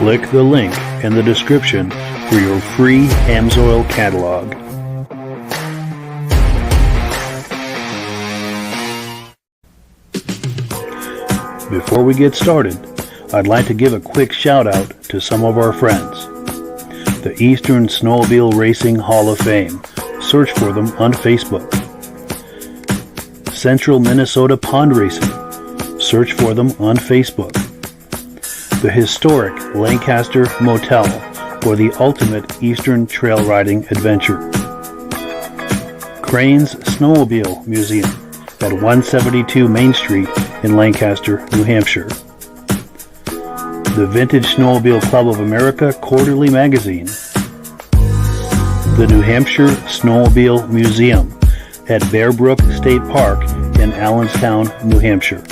Click the link in the description for your free Amsoil catalog. Before we get started, I'd like to give a quick shout out to some of our friends. The Eastern Snowmobile Racing Hall of Fame. Search for them on Facebook. Central Minnesota Pond Racing. Search for them on Facebook. The historic Lancaster Motel for the ultimate Eastern trail riding adventure. Crane's Snowmobile Museum at 172 Main Street in Lancaster, New Hampshire. The Vintage Snowmobile Club of America Quarterly Magazine. The New Hampshire Snowmobile Museum at Bear Brook State Park in Allenstown, New Hampshire.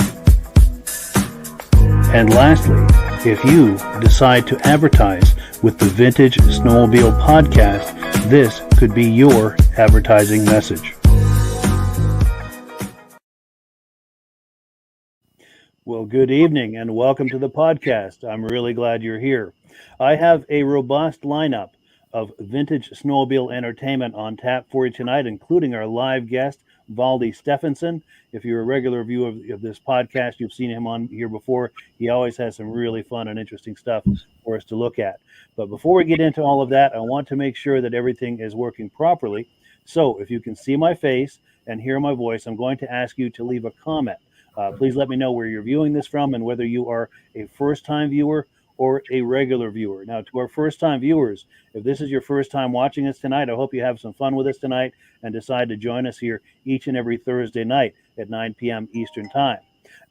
And lastly, if you decide to advertise with the Vintage Snowmobile Podcast, this could be your advertising message. Well, good evening and welcome to the podcast. I'm really glad you're here. I have a robust lineup of vintage snowmobile entertainment on tap for you tonight, including our live guest, Valdi Stefanson. If you're a regular viewer of this podcast, you've seen him on here before. He always has some really fun and interesting stuff for us to look at. But before we get into all of that, I want to make sure that everything is working properly. So if you can see my face and hear my voice, I'm going to ask you to leave a comment. Please let me know where you're viewing this from and whether you are a first-time viewer or a regular viewer. Now, to our first-time viewers, if this is your first time watching us tonight, I hope you have some fun with us tonight and decide to join us here each and every Thursday night at 9 p.m. Eastern Time.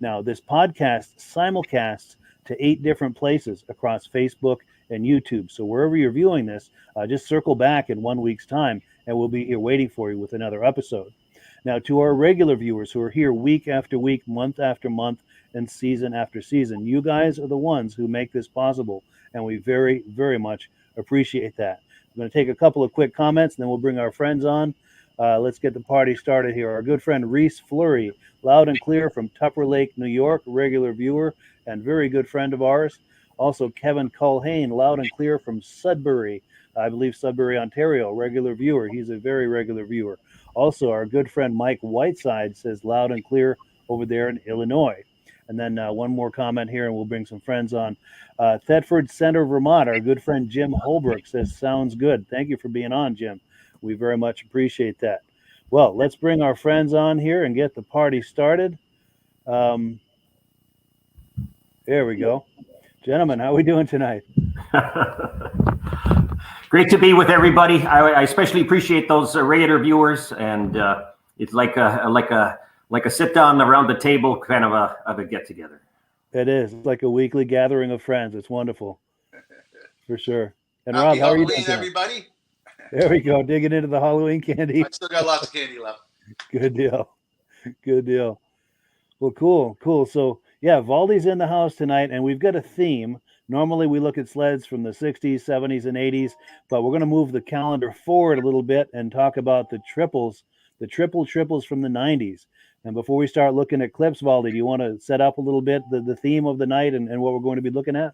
Now, this podcast simulcasts to 8 different places across Facebook and YouTube. So wherever you're viewing this, just circle back in 1 week's time, and we'll be here waiting for you with another episode. Now, to our regular viewers who are here week after week, month after month, and season after season, you guys are the ones who make this possible, and we very, very much appreciate that. I'm going to take a couple of quick comments, and then we'll bring our friends on. Let's get the party started here. Our good friend Reese Fleury, loud and clear from Tupper Lake, New York, regular viewer and very good friend of ours. Also, Kevin Culhane, loud and clear from Sudbury, I believe Sudbury, Ontario, regular viewer. He's a very regular viewer. Also, our good friend Mike Whiteside says loud and clear over there in Illinois. And then one more comment here, and we'll bring some friends on. Thetford Center, Vermont, our good friend Jim Holbrook says, sounds good. Thank you for being on, Jim. We very much appreciate that. Well, let's bring our friends on here and get the party started. There we go. Gentlemen, how are we doing tonight? Great to be with everybody. I especially appreciate those regular viewers, and it's like a sit down around the table kind of a get together. It is. It's like a weekly gathering of friends. It's wonderful, for sure. And Rob, how are you doing, everybody? There we go, digging into the Halloween candy. I still got lots of candy left. Good deal. Good deal. Well, cool. So, yeah, Valdi's in the house tonight, and we've got a theme. Normally, we look at sleds from the 60s, 70s, and 80s, but we're going to move the calendar forward a little bit and talk about the triples, the triples from the 90s. And before we start looking at clips, Valdi, do you want to set up a little bit the theme of the night and what we're going to be looking at?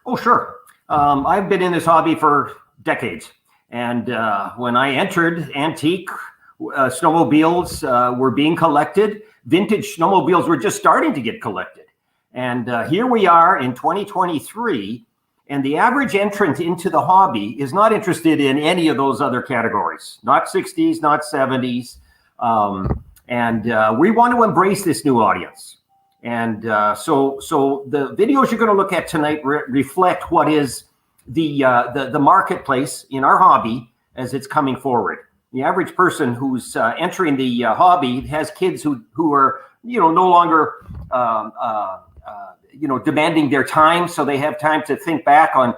Oh, sure. I've been in this hobby for decades. And when I entered, antique snowmobiles were being collected. Vintage snowmobiles were just starting to get collected. And here we are in 2023, and the average entrant into the hobby is not interested in any of those other categories, not 60s, not 70s. And we want to embrace this new audience. And so the videos you're going to look at tonight reflect what is the marketplace in our hobby as it's coming forward. The average person who's entering the hobby has kids who are, no longer, demanding their time. So they have time to think back on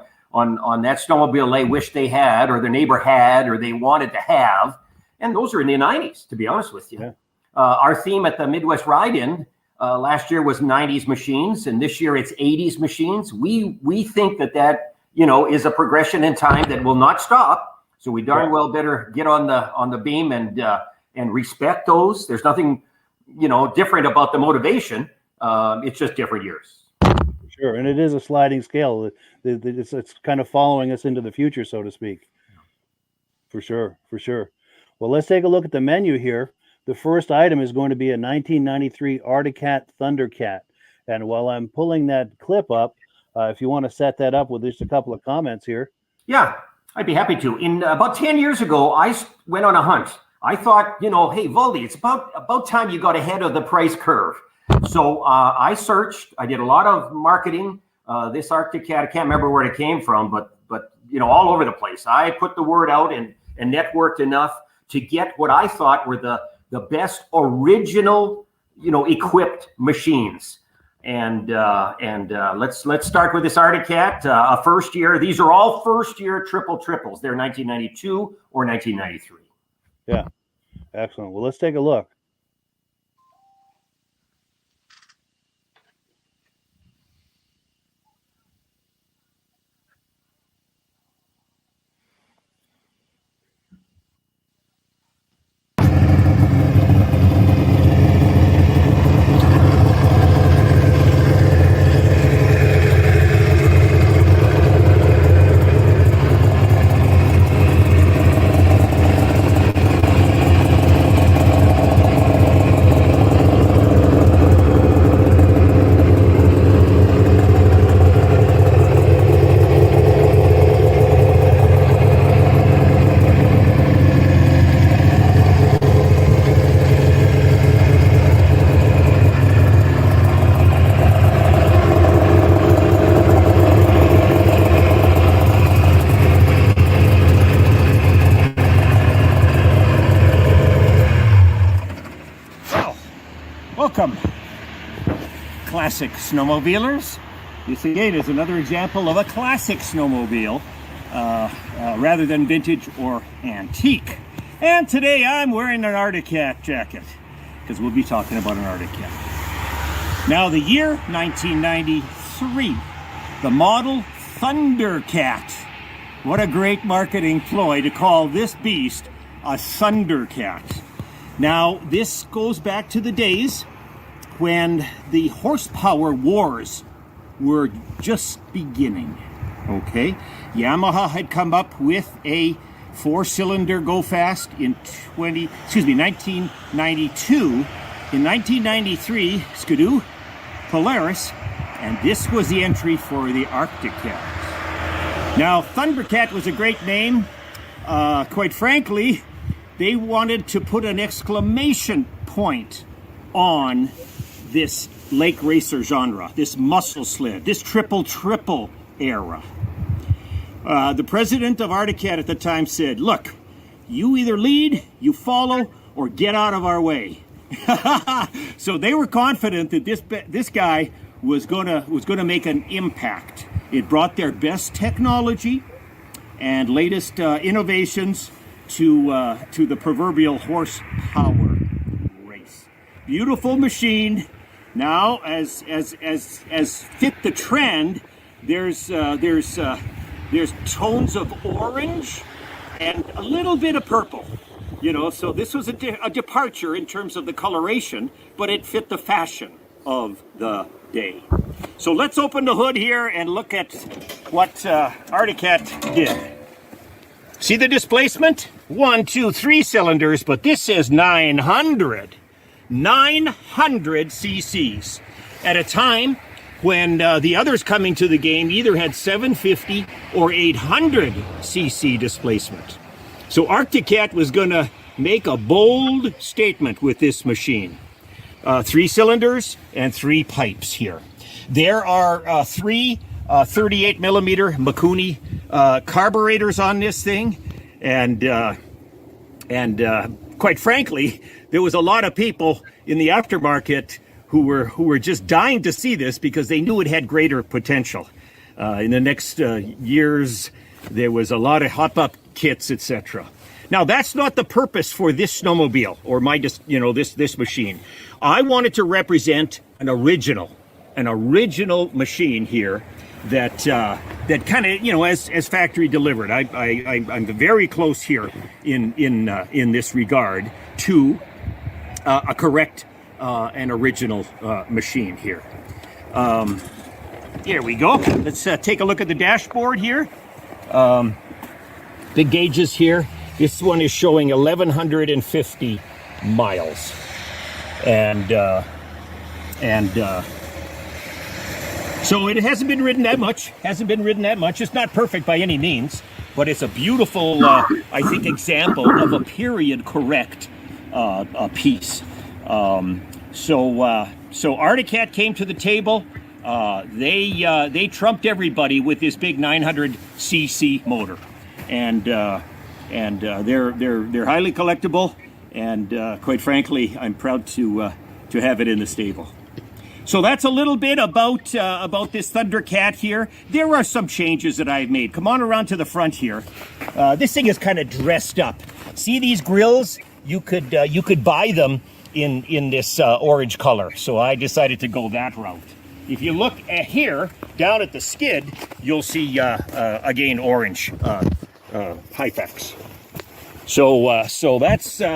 that snowmobile they wish they had, or their neighbor had, or they wanted to have. And those are in the 90s, to be honest with you. Yeah. Our theme at the Midwest Ride-In last year was 90s machines, and this year it's 80s machines. We think that is a progression in time that will not stop. So we darn well better get on the beam and respect those. There's nothing different about the motivation. It's just different years. Sure, and it is a sliding scale. It's kind of following us into the future, so to speak. For sure, for sure. Well, let's take a look at the menu here. The first item is going to be a 1993 Arctic Thundercat. And while I'm pulling that clip up, if you want to set that up with just a couple of comments here. Yeah, I'd be happy to. In about 10 years ago, I went on a hunt. I thought, hey, Valdi, it's about time you got ahead of the price curve. So I searched. I did a lot of marketing. This Arctic Cat, I can't remember where it came from, but all over the place. I put the word out and networked enough to get what I thought were the best original, equipped machines. And let's start with this Arctic Cat, a first year. These are all first year triples. They're 1992 or 1993. Yeah, excellent. Well, let's take a look. Welcome, classic snowmobilers. This again is another example of a classic snowmobile rather than vintage or antique. And today I'm wearing an Arctic Cat jacket because we'll be talking about an Arctic Cat. Now the year 1993, the model Thundercat. What a great marketing ploy to call this beast a Thundercat. Now this goes back to the days when the horsepower wars were just beginning, okay? Yamaha had come up with a 4-cylinder go-fast in 1992. In 1993, Skidoo, Polaris, and this was the entry for the Arctic Cat. Now, Thundercat was a great name. Quite frankly, they wanted to put an exclamation point on this lake racer genre, this muscle sled, this triple era. The president of Arctic Cat at the time said, look, you either lead, you follow, or get out of our way. So they were confident that this guy was gonna make an impact. It brought their best technology and latest innovations to the proverbial horsepower race. Beautiful machine. Now, as fit the trend, there's tones of orange and a little bit of purple. So this was a departure in terms of the coloration, but it fit the fashion of the day. So let's open the hood here and look at what Arctic Cat did. See the displacement? 1, 2, 3 cylinders, but this is 900 cc's at a time when the others coming to the game either had 750 or 800 cc displacement. So Arctic Cat was going to make a bold statement with this machine. 3 cylinders and 3 pipes here. There are 3 38 millimeter Mikuni carburetors on this thing, and quite frankly, there was a lot of people in the aftermarket who were just dying to see this because they knew it had greater potential. In the next years, there was a lot of hop-up kits, etc. Now, that's not the purpose for this snowmobile or this machine. I wanted to represent an original machine here that kind of, as factory delivered. I'm very close here in this regard to a correct and original machine here. Here we go. Let's take a look at the dashboard here. The gauges here. This one is showing 1,150 miles. And so it hasn't been ridden that much. It's not perfect by any means, but it's a beautiful, I think, example of a period correct piece. So Arctic Cat came to the table. They trumped everybody with this big 900cc motor, and they're highly collectible. And quite frankly, I'm proud to have it in the stable. So that's a little bit about this Thundercat here. There are some changes that I've made. Come on around to the front here. This thing is kind of dressed up. See these grills? You could buy them in this orange color. So I decided to go that route. If you look at here, down at the skid, you'll see again orange Hypex. So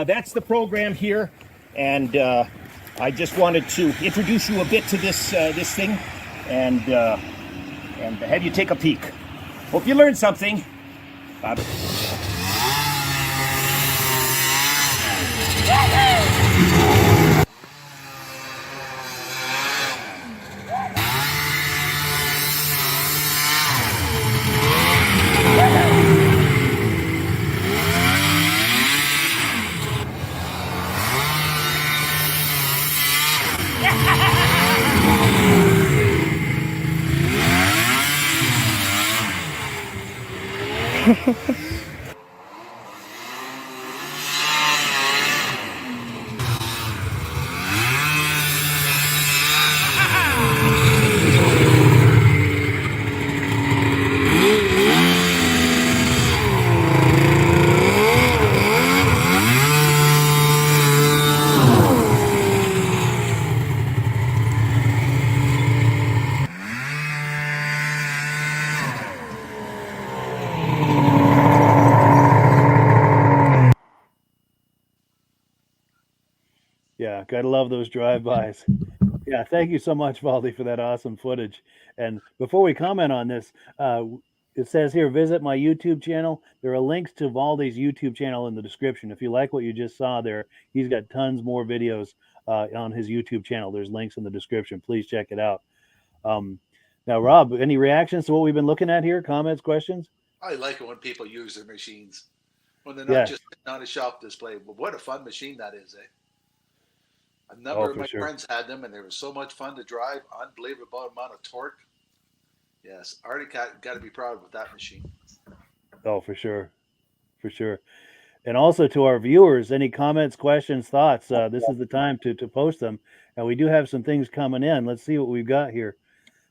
that's the program here, and I just wanted to introduce you a bit to this thing, and have you take a peek. Hope you learned something. Yeah, gotta love those drive-bys. Yeah, thank you so much, Valdi, for that awesome footage. And before we comment on this, it says here, visit my YouTube channel. There are links to Valdi's YouTube channel in the description. If you like what you just saw there, he's got tons more videos on his YouTube channel. There's links in the description. Please check it out. Now, Rob, any reactions to what we've been looking at here? Comments, questions? I like it when people use their machines, when they're not just sitting on a shelf display. But what a fun machine that is, eh? A number of my friends had them, and they were so much fun to drive. Unbelievable amount of torque. Yes, Arctic Cat got to be proud with that machine. Oh, for sure. And also to our viewers, any comments, questions, thoughts, this is the time to post them. And we do have some things coming in. Let's see what we've got here.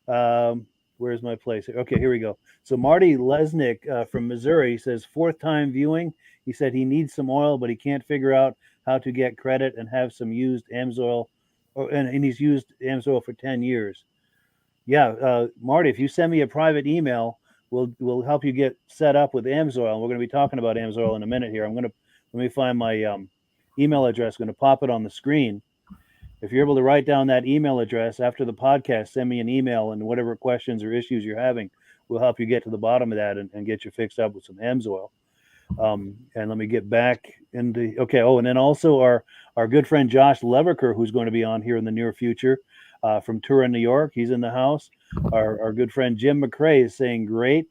Where's my place? Okay, here we go. So Marty Lesnick from Missouri says, 4th time viewing. He said he needs some oil, but he can't figure out how to get credit and have some used AMSOIL, and he's used AMSOIL for 10 years. Yeah, Marty, if you send me a private email, we'll help you get set up with AMSOIL. And we're going to be talking about AMSOIL in a minute here. Let me find my email address. I'm going to pop it on the screen. If you're able to write down that email address after the podcast, send me an email, and whatever questions or issues you're having, we'll help you get to the bottom of that and get you fixed up with some AMSOIL. And let me get back into and then also our good friend Josh Leverker, who's going to be on here in the near future from Turin, New York. He's in the house. Our good friend Jim McCrae is saying great.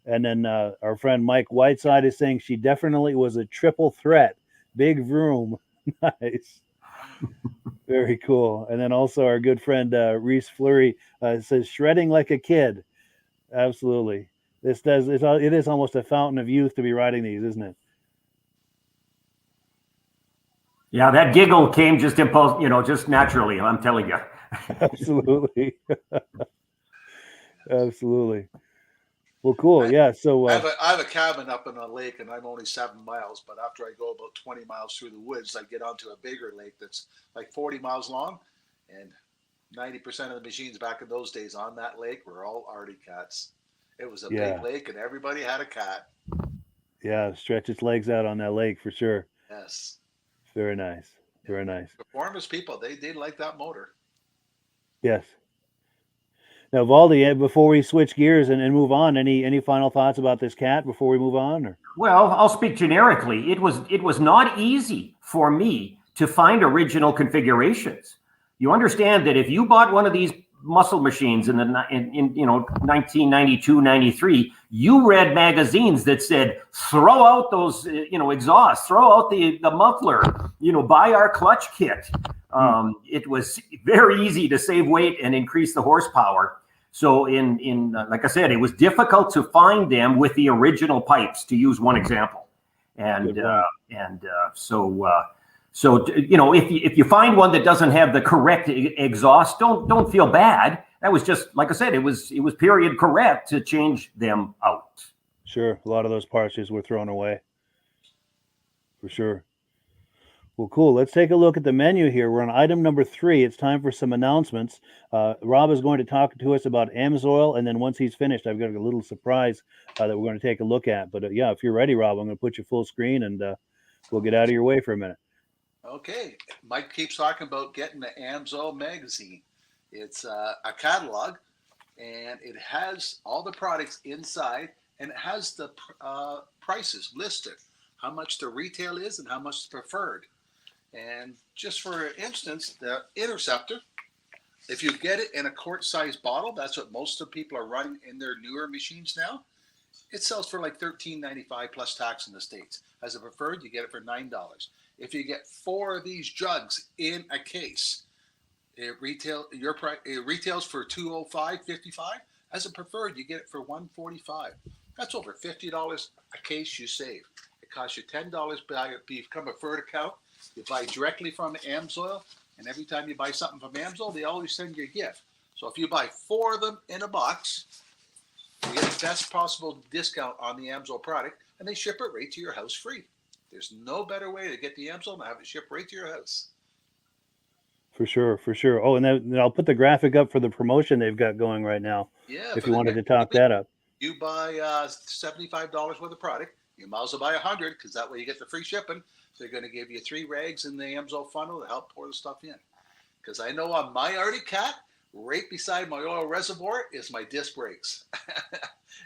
And then our friend Mike Whiteside is saying she definitely was a triple threat. Big vroom. Nice. Very cool. And then also our good friend Reese Fleury says shredding like a kid. Absolutely. It is almost a fountain of youth to be riding these, isn't it? Yeah, that giggle came just just naturally, I'm telling you. Absolutely. Absolutely. Well, cool. Yeah. So I have a cabin up in a lake, and I'm only 7 miles. But after I go about 20 miles through the woods, I get onto a bigger lake that's like 40 miles long, and 90% of the machines back in those days on that lake were all Arctic Cats. It was a big lake, and everybody had a cat. Yeah, stretch its legs out on that lake for sure. Yes. Very nice. Very nice. Performance people, they like that motor. Yes. Now, Valdi, before we switch gears and move on, any final thoughts about this cat before we move on? Or? Well, I'll speak generically. It was not easy for me to find original configurations. You understand that if you bought one of these muscle machines in 1992, 93, you read magazines that said, throw out those exhausts, throw out the muffler, buy our clutch kit. It was very easy to save weight and increase the horsepower. So like I said, it was difficult to find them with the original pipes, to use one example. So if you find one that doesn't have the correct exhaust, don't feel bad. That was just, like I said, it was period correct to change them out. Sure, a lot of those parts just were thrown away. For sure. Well, cool. Let's take a look at the menu here. We're on item number 3. It's time for some announcements. Rob is going to talk to us about AMSOIL, and then once he's finished, I've got a little surprise that we're going to take a look at. But yeah, if you're ready, Rob, I'm going to put you full screen, and we'll get out of your way for a minute. Okay. Mike keeps talking about getting the AMSOIL magazine. It's a catalog, and it has all the products inside, and it has the prices listed, how much the retail is and how much the preferred. And just for instance, the Interceptor, if you get it in a quart-sized bottle, that's what most of the people are running in their newer machines now. It sells for like $13.95 plus tax in the States. As a preferred, you get it for $9. If you get 4 of these jugs in a case, it retails for $205.55. As a preferred, you get it for $145. That's over $50 a case you save. It costs you $10 to become a preferred account. You buy directly from AMSOIL, and every time you buy something from AMSOIL, they always send you a gift. So if you buy 4 of them in a box, you get the best possible discount on the AMSOIL product, and they ship it right to your house free. There's no better way to get the AMSOIL than have it shipped right to your house. For sure. Oh, and then I'll put the graphic up for the promotion they've got going right now. Yeah. If you wanted to talk that up. You buy $75 worth of product. You might as well buy 100 because that way you get the free shipping. They're going to give you 3 rags in the AMSOIL funnel to help pour the stuff in. Because I know on my Arctic Cat, right beside my oil reservoir is my disc brakes.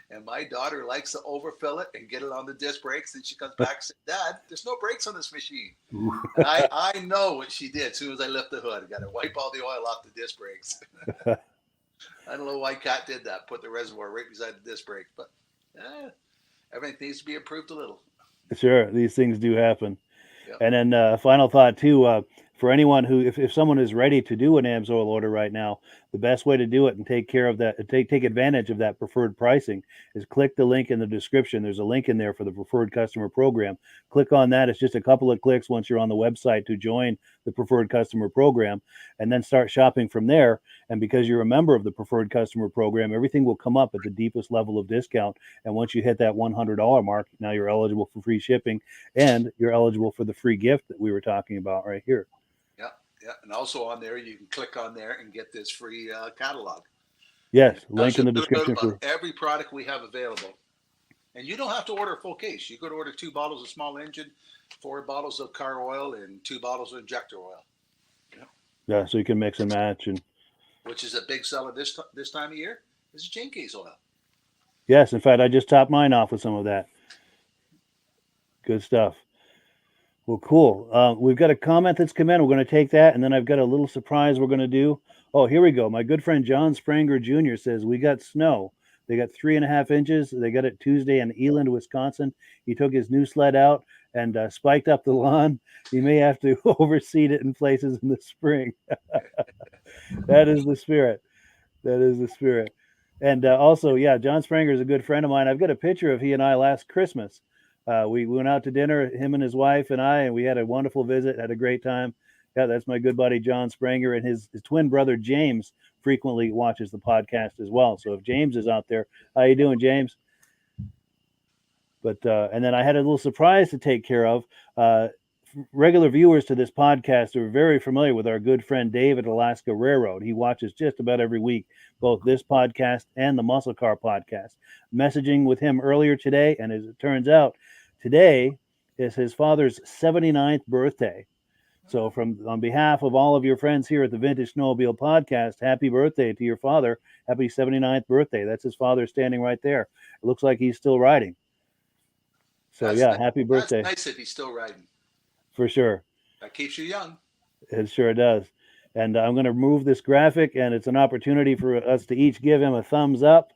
And my daughter likes to overfill it and get it on the disc brakes. And she comes back and says, Dad, there's no brakes on this machine. And I know what she did as soon as I lift the hood. I got to wipe all the oil off the disc brakes. I don't know why Cat did that, put the reservoir right beside the disc brakes. But everything needs to be improved a little. Sure, these things do happen. Yep. And then final thought too, for anyone who, if someone is ready to do an AMSOIL order right now, the best way to do it and take care of that, take advantage of that preferred pricing is click the link in the description. There's a link in there for the preferred customer program. Click on that. It's just a couple of clicks once you're on the website to join the preferred customer program, and then start shopping from there. And because you're a member of the preferred customer program, everything will come up at the deepest level of discount. And once you hit that $100 mark, now you're eligible for free shipping, and you're eligible for the free gift that we were talking about right here. Yeah, and also on there, you can click on there and get this free catalog. Yes, link in the description for every product we have available. And you don't have to order a full case. You could order 2 bottles of small engine, 4 bottles of car oil, and 2 bottles of injector oil. Yeah, so you can mix and match. And which is a big seller this time of year, is chain case oil. Yes, in fact, I just topped mine off with some of that. Good stuff. Well, cool. We've got a comment that's come in. We're going to take that, and then I've got a little surprise we're going to do. Oh, here we go. My good friend John Spranger Jr. says, we got snow. They got 3.5 inches. They got it Tuesday in Eland, Wisconsin. He took his new sled out and spiked up the lawn. He may have to overseed it in places in the spring. That is the spirit. That is the spirit. And also, yeah, John Spranger is a good friend of mine. I've got a picture of he and I last Christmas. We went out to dinner, him and his wife and I, and we had a wonderful visit, had a great time. Yeah, that's my good buddy John Spranger, and his twin brother James frequently watches the podcast as well. So if James is out there, how you doing, James? But and then I had a little surprise to take care of. Regular viewers to this podcast are very familiar with our good friend Dave at Alaska Railroad. He watches just about every week, both this podcast and the Muscle Car podcast. Messaging with him earlier today, and as it turns out, today is his father's 79th birthday. So on behalf of all of your friends here at the Vintage Snowmobile Podcast, happy birthday to your father. Happy 79th birthday. That's his father standing right there. It looks like he's still riding. So happy birthday. That's nice if he's still riding. For sure. That keeps you young. It sure does. And I'm going to remove this graphic, and it's an opportunity for us to each give him a thumbs up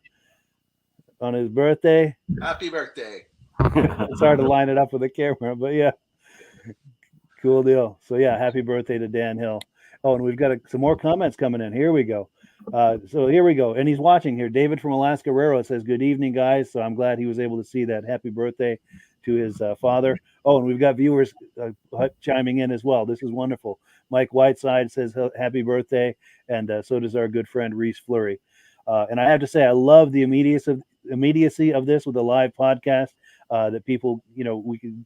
on his birthday. Happy birthday. It's hard to line it up with the camera, but yeah. Cool deal. So happy birthday to Dan Hill. Oh, and we've got some more comments coming in. Here we go. So here we go. And he's watching here. David from Alaska Rero says, good evening, guys. So I'm glad he was able to see that. Happy birthday to his father. Oh, and we've got viewers chiming in as well. This is wonderful. Mike Whiteside says happy birthday. And so does our good friend Reese Fleury. And I have to say, I love the immediacy of this with a live podcast that people, we can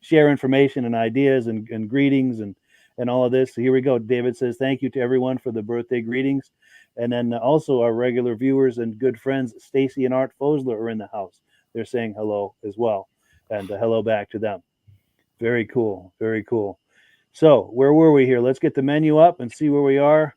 share information and ideas and greetings and all of this. So here we go. David says, thank you to everyone for the birthday greetings. And then also our regular viewers and good friends, Stacy and Art Fosler, are in the house. They're saying hello as well. And hello back to them. Very cool. Very cool. So where were we here? Let's get the menu up and see where we are.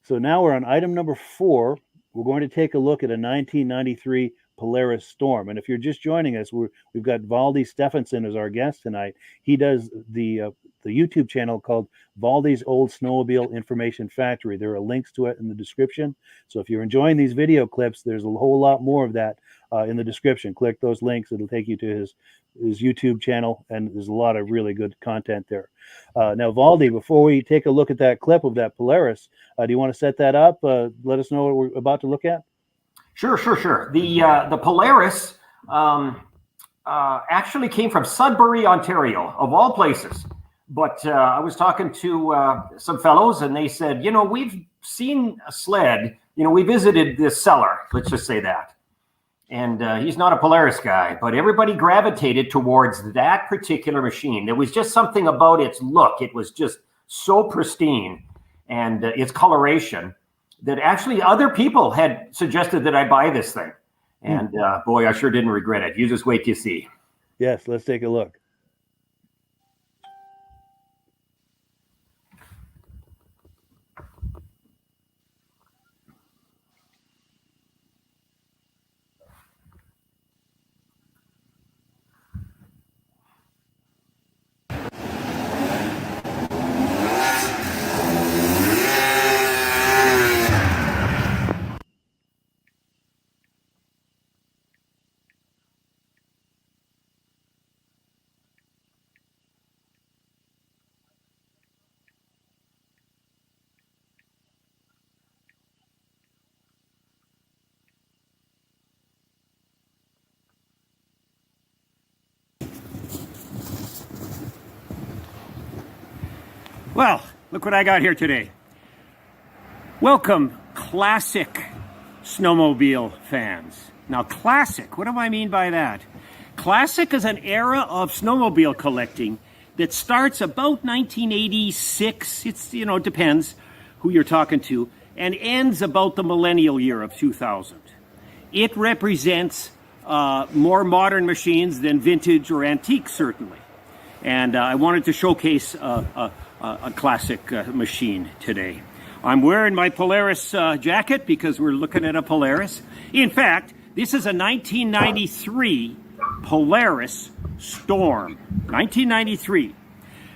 So now we're on item number 4. We're going to take a look at a 1993 Polaris Storm. And if you're just joining us, we've got Valdi Stefanson as our guest tonight. He does the YouTube channel called Valdi's Old Snowmobile Information Factory. There are links to it in the description. So if you're enjoying these video clips, there's a whole lot more of that in the description. Click those links. It'll take you to his YouTube channel, and there's a lot of really good content there. Now, Valdi, before we take a look at that clip of that Polaris, do you want to set that up? Let us know what we're about to look at. Sure. The Polaris actually came from Sudbury, Ontario, of all places. But I was talking to some fellows, and they said, we've seen a sled. We visited this seller, let's just say that. And he's not a Polaris guy, but everybody gravitated towards that particular machine. There was just something about its look. It was just so pristine, and its coloration, that actually other people had suggested that I buy this thing. And boy, I sure didn't regret it. You just wait till you see. Yes, let's take a look. Well, look what I got here today. Welcome, classic snowmobile fans. Now, classic, what do I mean by that? Classic is an era of snowmobile collecting that starts about 1986. It's, it depends who you're talking to, and ends about the millennial year of 2000. It represents more modern machines than vintage or antique, certainly. And I wanted to showcase a classic machine today. I'm wearing my Polaris jacket because we're looking at a Polaris. In fact, this is a 1993 Polaris Storm. 1993.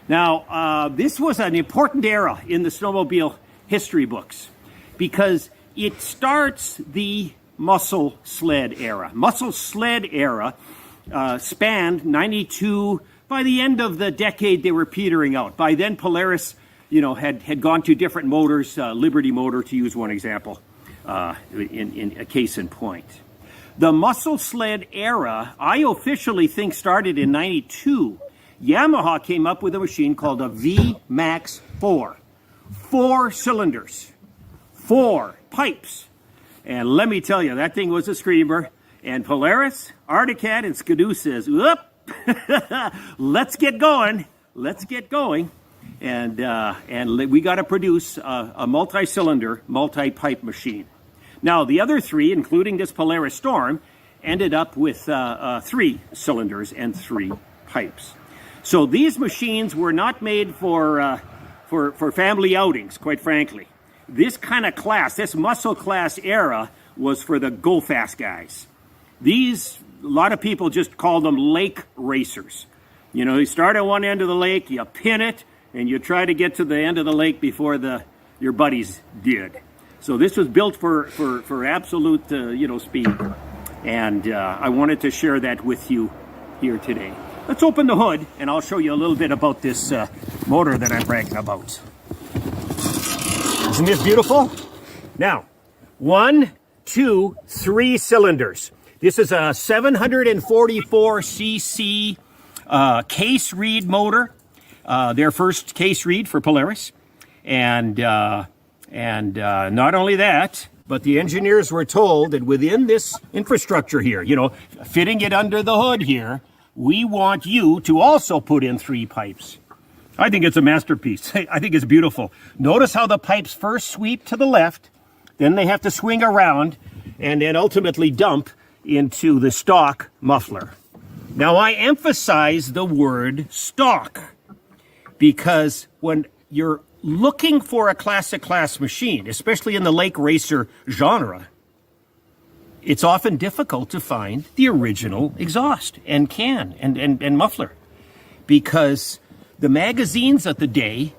Now, this was an important era in the snowmobile history books because it starts the muscle sled era. Muscle sled era spanned 92. By the end of the decade, they were petering out. By then, Polaris, had gone to different motors, Liberty motor, to use one example, in a case in point. The muscle sled era, I officially think, started in 92. Yamaha came up with a machine called a V-Max 4. 4 cylinders, 4 pipes. And let me tell you, that thing was a screamer. And Polaris, Arctic and Skidoo says, whoop, let's get going. And we got to produce a multi-cylinder, multi-pipe machine. Now, the other 3, including this Polaris Storm, ended up with 3 cylinders and 3 pipes. So these machines were not made for family outings, quite frankly. This kind of class, this muscle class era, was for the go-fast guys. These, a lot of people just call them lake racers. You know, you start at one end of the lake, you pin it, and you try to get to the end of the lake before your buddies did. So this was built for absolute, speed. And I wanted to share that with you here today. Let's open the hood, and I'll show you a little bit about this motor that I'm bragging about. Isn't this beautiful? Now, 1, 2, 3 cylinders. This is a 744cc case reed motor, their first case reed for Polaris. And not only that, but the engineers were told that within this infrastructure here, fitting it under the hood here, we want you to also put in 3 pipes. I think it's a masterpiece. I think it's beautiful. Notice how the pipes first sweep to the left, then they have to swing around, and then ultimately dump into the stock muffler. Now, I emphasize the word stock because when you're looking for a classic class machine, especially in the lake racer genre, it's often difficult to find the original exhaust and can and muffler, because the magazines of the day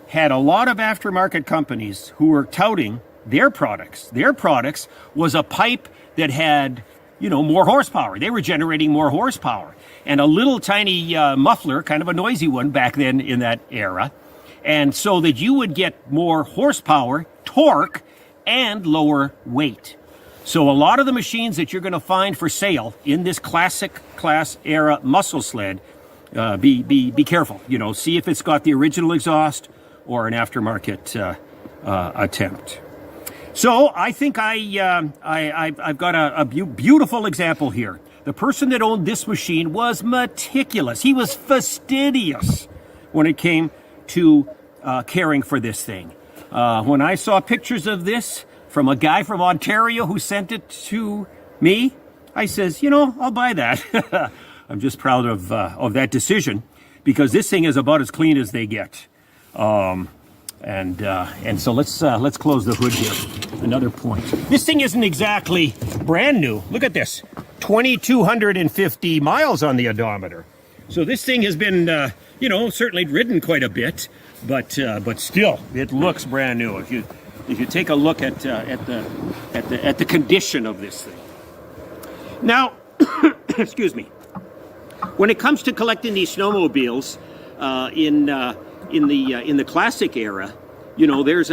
had a lot of aftermarket companies who were touting their products. Their products was a pipe that had, more horsepower. They were generating more horsepower. And a little tiny muffler, kind of a noisy one back then in that era. And so that you would get more horsepower, torque, and lower weight. So a lot of the machines that you're going to find for sale in this classic class era muscle sled, be careful. See if it's got the original exhaust or an aftermarket attempt. So I think I've got a beautiful example here. The person that owned this machine was meticulous. He was fastidious when it came to caring for this thing. When I saw pictures of this from a guy from Ontario who sent it to me, I says, I'll buy that. I'm just proud of that decision, because this thing is about as clean as they get. And so let's close the hood here. Another point. This thing isn't exactly brand new. Look at this, 2,250 miles on the odometer. So this thing has been, certainly ridden quite a bit, but still, it looks brand new. If you take a look at the condition of this thing. Now, excuse me. When it comes to collecting these snowmobiles in the classic era, there's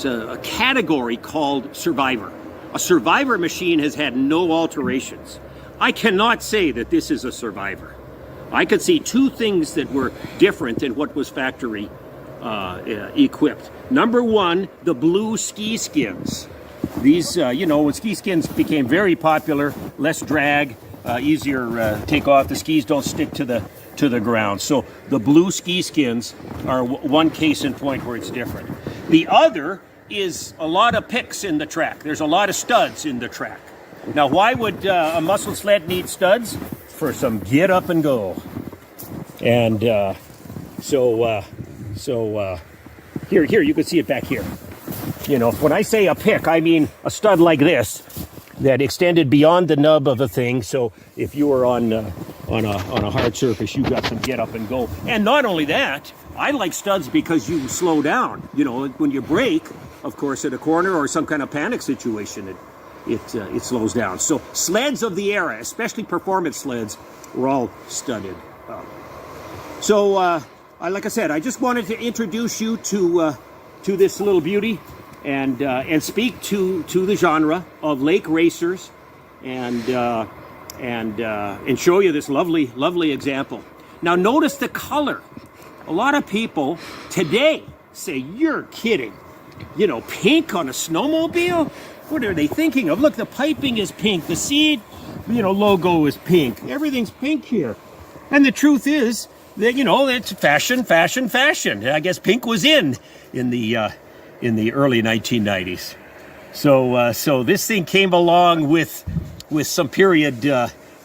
a category called Survivor. A Survivor machine has had no alterations. I cannot say that this is a Survivor. I could see 2 things that were different than what was factory equipped. Number 1, the blue ski skins. These, when ski skins became very popular, less drag, easier to take off. The skis don't stick to the ground. So the blue ski skins are one case in point where it's different. The other is a lot of picks in the track. There's a lot of studs in the track. Now, why would a muscle sled need studs? For some get up and go. And so here you can see it back here. When I say a pick, I mean a stud like this that extended beyond the nub of a thing. So if you were on a hard surface, you got some get up and go. And not only that, I like studs because you slow down. When you brake, of course, at a corner or some kind of panic situation, it slows down. So sleds of the era, especially performance sleds, were all studded up. So, like I said, I just wanted to introduce you to this little beauty and speak to the genre of lake racers and show you this lovely example. Now, notice the color. A lot of people today say, "You're kidding. Pink on a snowmobile? What are they thinking of? Look, the piping is pink. The seed, logo is pink. Everything's pink here." And the truth is that, it's fashion. I guess pink was in the early 1990s. So this thing came along with some period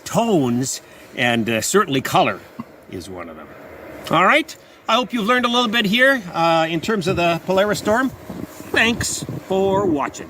tones, and certainly color is one of them. All right, I hope you've learned a little bit here in terms of the Polaris Storm. Thanks for watching.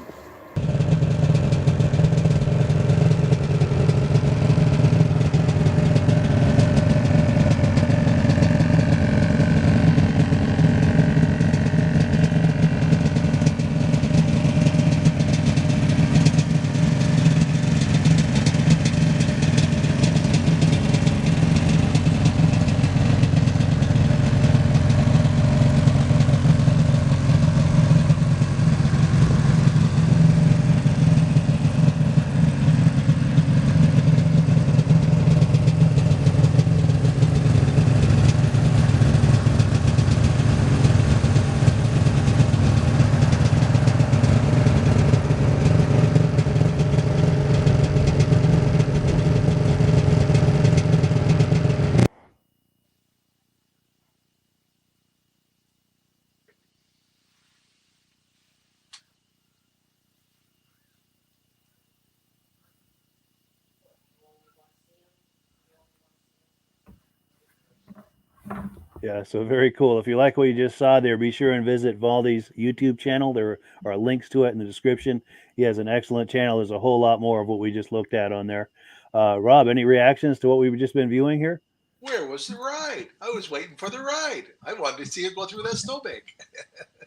Yeah, so very cool. If you like what you just saw there, be sure and visit Valdi's YouTube channel. There are links to it in the description. He has an excellent channel. There's a whole lot more of what we just looked at on there. Rob, any reactions to what we've just been viewing here? Where was the ride? I was waiting for the ride. I wanted to see it go through that snowbank.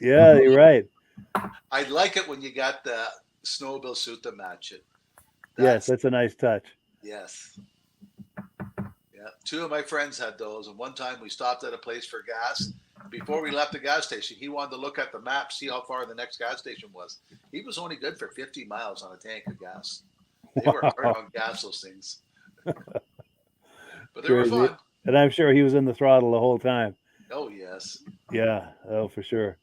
Yeah, you're right. I like it when you got the snowmobile suit to match it. Yes, that's a nice touch. Yes. Yeah. Two of my friends had those, and one time we stopped at a place for gas. Before we left the gas station, he wanted to look at the map, see how far the next gas station was. He was only good for 50 miles on a tank of gas. They were hard on gas, those things. But they were fun. And I'm sure he was in the throttle the whole time. Oh, yes. Yeah, oh, for sure.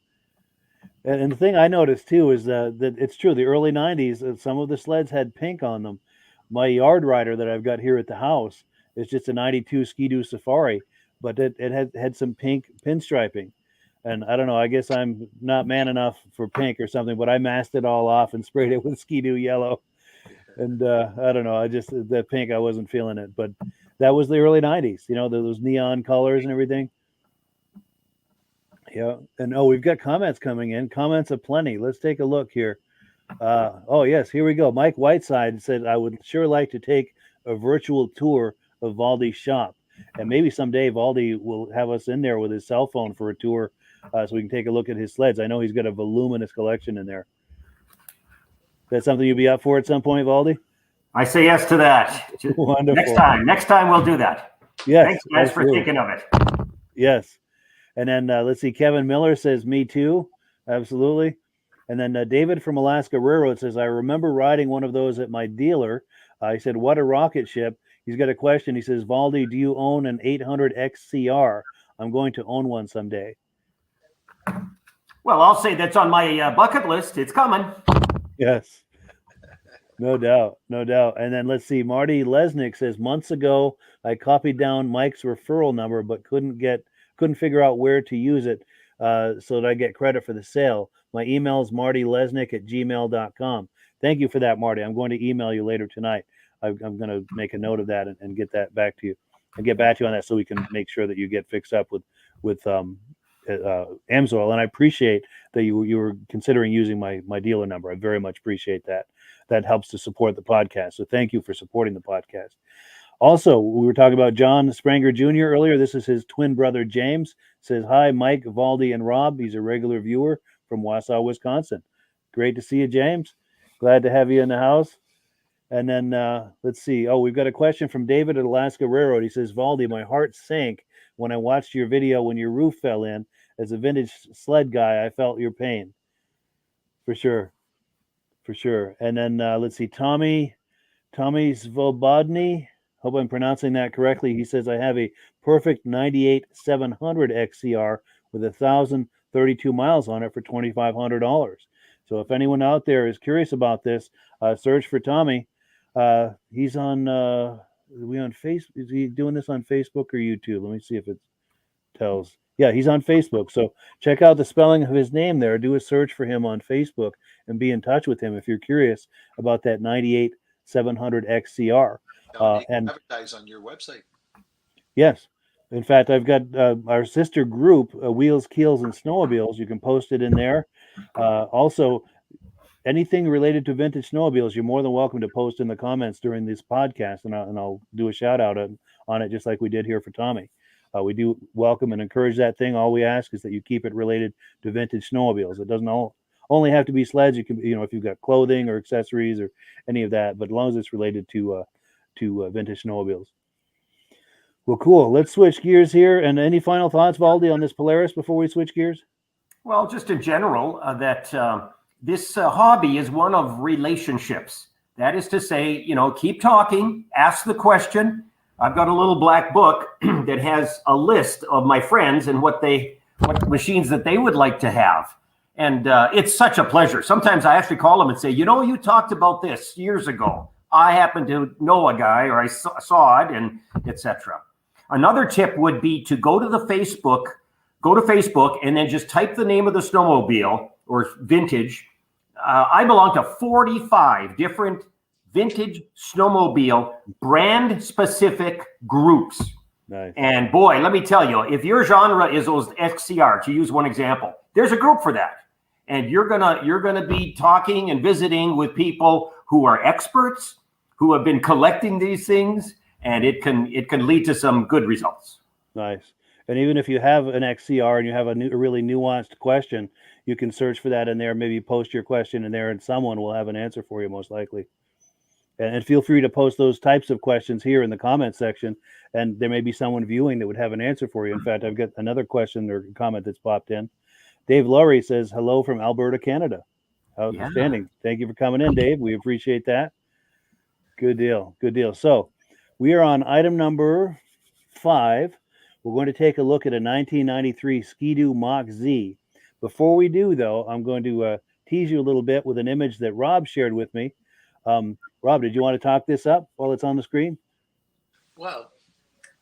And the thing I noticed, too, is that it's true. The early 90s, some of the sleds had pink on them. My yard rider that I've got here at the house is just a 92 Ski-Doo Safari, but it had some pink pinstriping. And I don't know, I guess I'm not man enough for pink or something, but I masked it all off and sprayed it with Ski-Doo yellow. And I don't know, the pink, I wasn't feeling it. But that was the early 90s, those neon colors and everything. Yeah. And we've got comments coming in. Comments aplenty. Let's take a look here. Oh, yes, here we go. Mike Whiteside said, I would sure like to take a virtual tour of Valdi's shop. And maybe someday Valdi will have us in there with his cell phone for a tour so we can take a look at his sleds. I know he's got a voluminous collection in there. Is that something you'll be up for at some point, Valdi? I say yes to that. Wonderful. Next time we'll do that. Yes. Thanks, guys, for thinking of it. Yes. And then let's see, Kevin Miller says, me too. Absolutely. And then David from Alaska Railroad says, I remember riding one of those at my dealer. He said, what a rocket ship. He's got a question. He says, Valdi, do you own an 800 XCR? I'm going to own one someday. Well, I'll say that's on my bucket list. It's coming. Yes. No doubt. No doubt. And then let's see, Marty Lesnick says, months ago, I copied down Mike's referral number, but couldn't figure out where to use it so that I get credit for the sale. My email is martylesnick@gmail.com. Thank you for that, Marty. I'm going to email you later tonight. I'm going to make a note of that and get that back to you and get back to you on that so we can make sure that you get fixed up with Amsoil. And I appreciate that you were considering using my dealer number. I very much appreciate that. That helps to support the podcast. So thank you for supporting the podcast. Also, we were talking about John Spranger Jr. earlier. This is his twin brother, James. Says, hi, Mike, Valdi, and Rob. He's a regular viewer from Wausau, Wisconsin. Great to see you, James. Glad to have you in the house. And then let's see. Oh, we've got a question from David at Alaska Railroad. He says, Valdi, my heart sank when I watched your video when your roof fell in. As a vintage sled guy, I felt your pain. For sure. For sure. And then let's see. Tommy Svobodny. Hope I'm pronouncing that correctly. He says, I have a perfect 98 700 XCR with 1,032 miles on it for $2,500. So if anyone out there is curious about this, search for Tommy. He's on, is he doing this on Facebook or YouTube? Let me see if it tells. Yeah, he's on Facebook. So check out the spelling of his name there. Do a search for him on Facebook and be in touch with him if you're curious about that 98 700 XCR. And advertise on your website. Yes. In fact, I've got our sister group, Wheels, Keels, and Snowmobiles. You can post it in there. Also, anything related to vintage snowmobiles, you're more than welcome to post in the comments during this podcast, and I'll do a shout out on it, just like we did here for Tommy. We do welcome and encourage that thing. All we ask is that you keep it related to vintage snowmobiles. It doesn't only have to be sleds. You can, if you've got clothing or accessories or any of that, but as long as it's related to vintage snowmobiles. Well, cool. Let's switch gears here. And any final thoughts, Valdi, on this Polaris before we switch gears? Well, just in general, that this hobby is one of relationships. That is to say, keep talking, ask the question. I've got a little black book that has a list of my friends and what machines that they would like to have. And it's such a pleasure. Sometimes I actually call them and say, you talked about this years ago. I happen to know a guy, or I saw it, and etc. Another tip would be to go to Facebook and then just type the name of the snowmobile or vintage. I belong to 45 different vintage snowmobile brand specific groups. Nice. And boy, let me tell you, if your genre is those XCR, to use one example, there's a group for that. And you're gonna be talking and visiting with people who are experts, who have been collecting these things, and it can lead to some good results. Nice. And even if you have an XCR and you have a really nuanced question, you can search for that in there. Maybe post your question in there, and someone will have an answer for you, most likely. And feel free to post those types of questions here in the comment section, and there may be someone viewing that would have an answer for you. In fact, I've got another question or comment that's popped in. Dave Laurie says, hello from Alberta, Canada. Outstanding. Yeah. Thank you for coming in, Dave. We appreciate that. Good deal. Good deal. So we are on item number 5. We're going to take a look at a 1993 Ski-Doo Mach Z. Before we do, though, I'm going to tease you a little bit with an image that Rob shared with me. Rob, did you want to talk this up while it's on the screen? Well,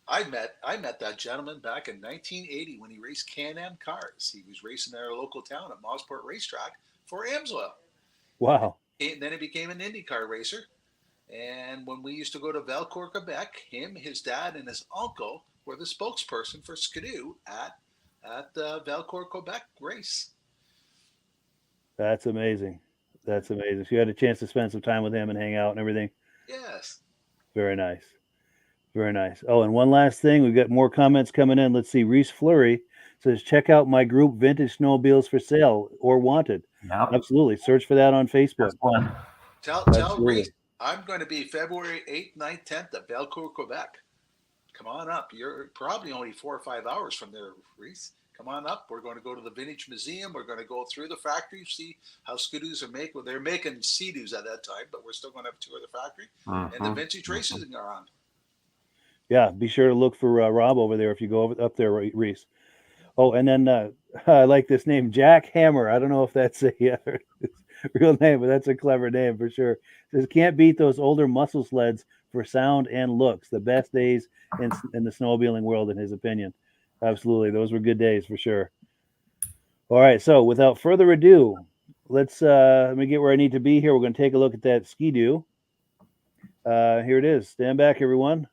I met that gentleman back in 1980 when he raced Can-Am cars. He was racing in our local town at Mosport Racetrack for Amsoil. Wow. And then he became an IndyCar racer. And when we used to go to Valcourt, Quebec, him, his dad, and his uncle were the spokesperson for Ski-Doo at the Valcourt, Quebec race. That's amazing. That's amazing. So you had a chance to spend some time with him and hang out and everything? Yes. Very nice. Very nice. Oh, and one last thing. We've got more comments coming in. Let's see. Reese Fleury says, check out my group, Vintage Snowmobiles for Sale or Wanted. Yep. Absolutely. Search for that on Facebook. Tell Reese, I'm going to be February 8th, 9th, 10th at Valcourt, Quebec. Come on up. You're probably only 4 or 5 hours from there, Reese. Come on up. We're going to go to the Vintage Museum. We're going to go through the factory, see how Ski-Doos are made. Well, they're making Sea-Doos at that time, but we're still going to have a tour of the factory. And the vintage races are on. Yeah, be sure to look for Rob over there if you go up there, Reese. Oh, and then I like this name, Jack Hammer. I don't know if that's a real name, but that's a clever name for sure. It says, can't beat those older muscle sleds for sound and looks. The best days in the snowmobiling world, in his opinion. Absolutely. Those were good days for sure. All right. So without further ado, let's let me get where I need to be here. We're going to take a look at that Ski-Doo. Here it is. Stand back, everyone.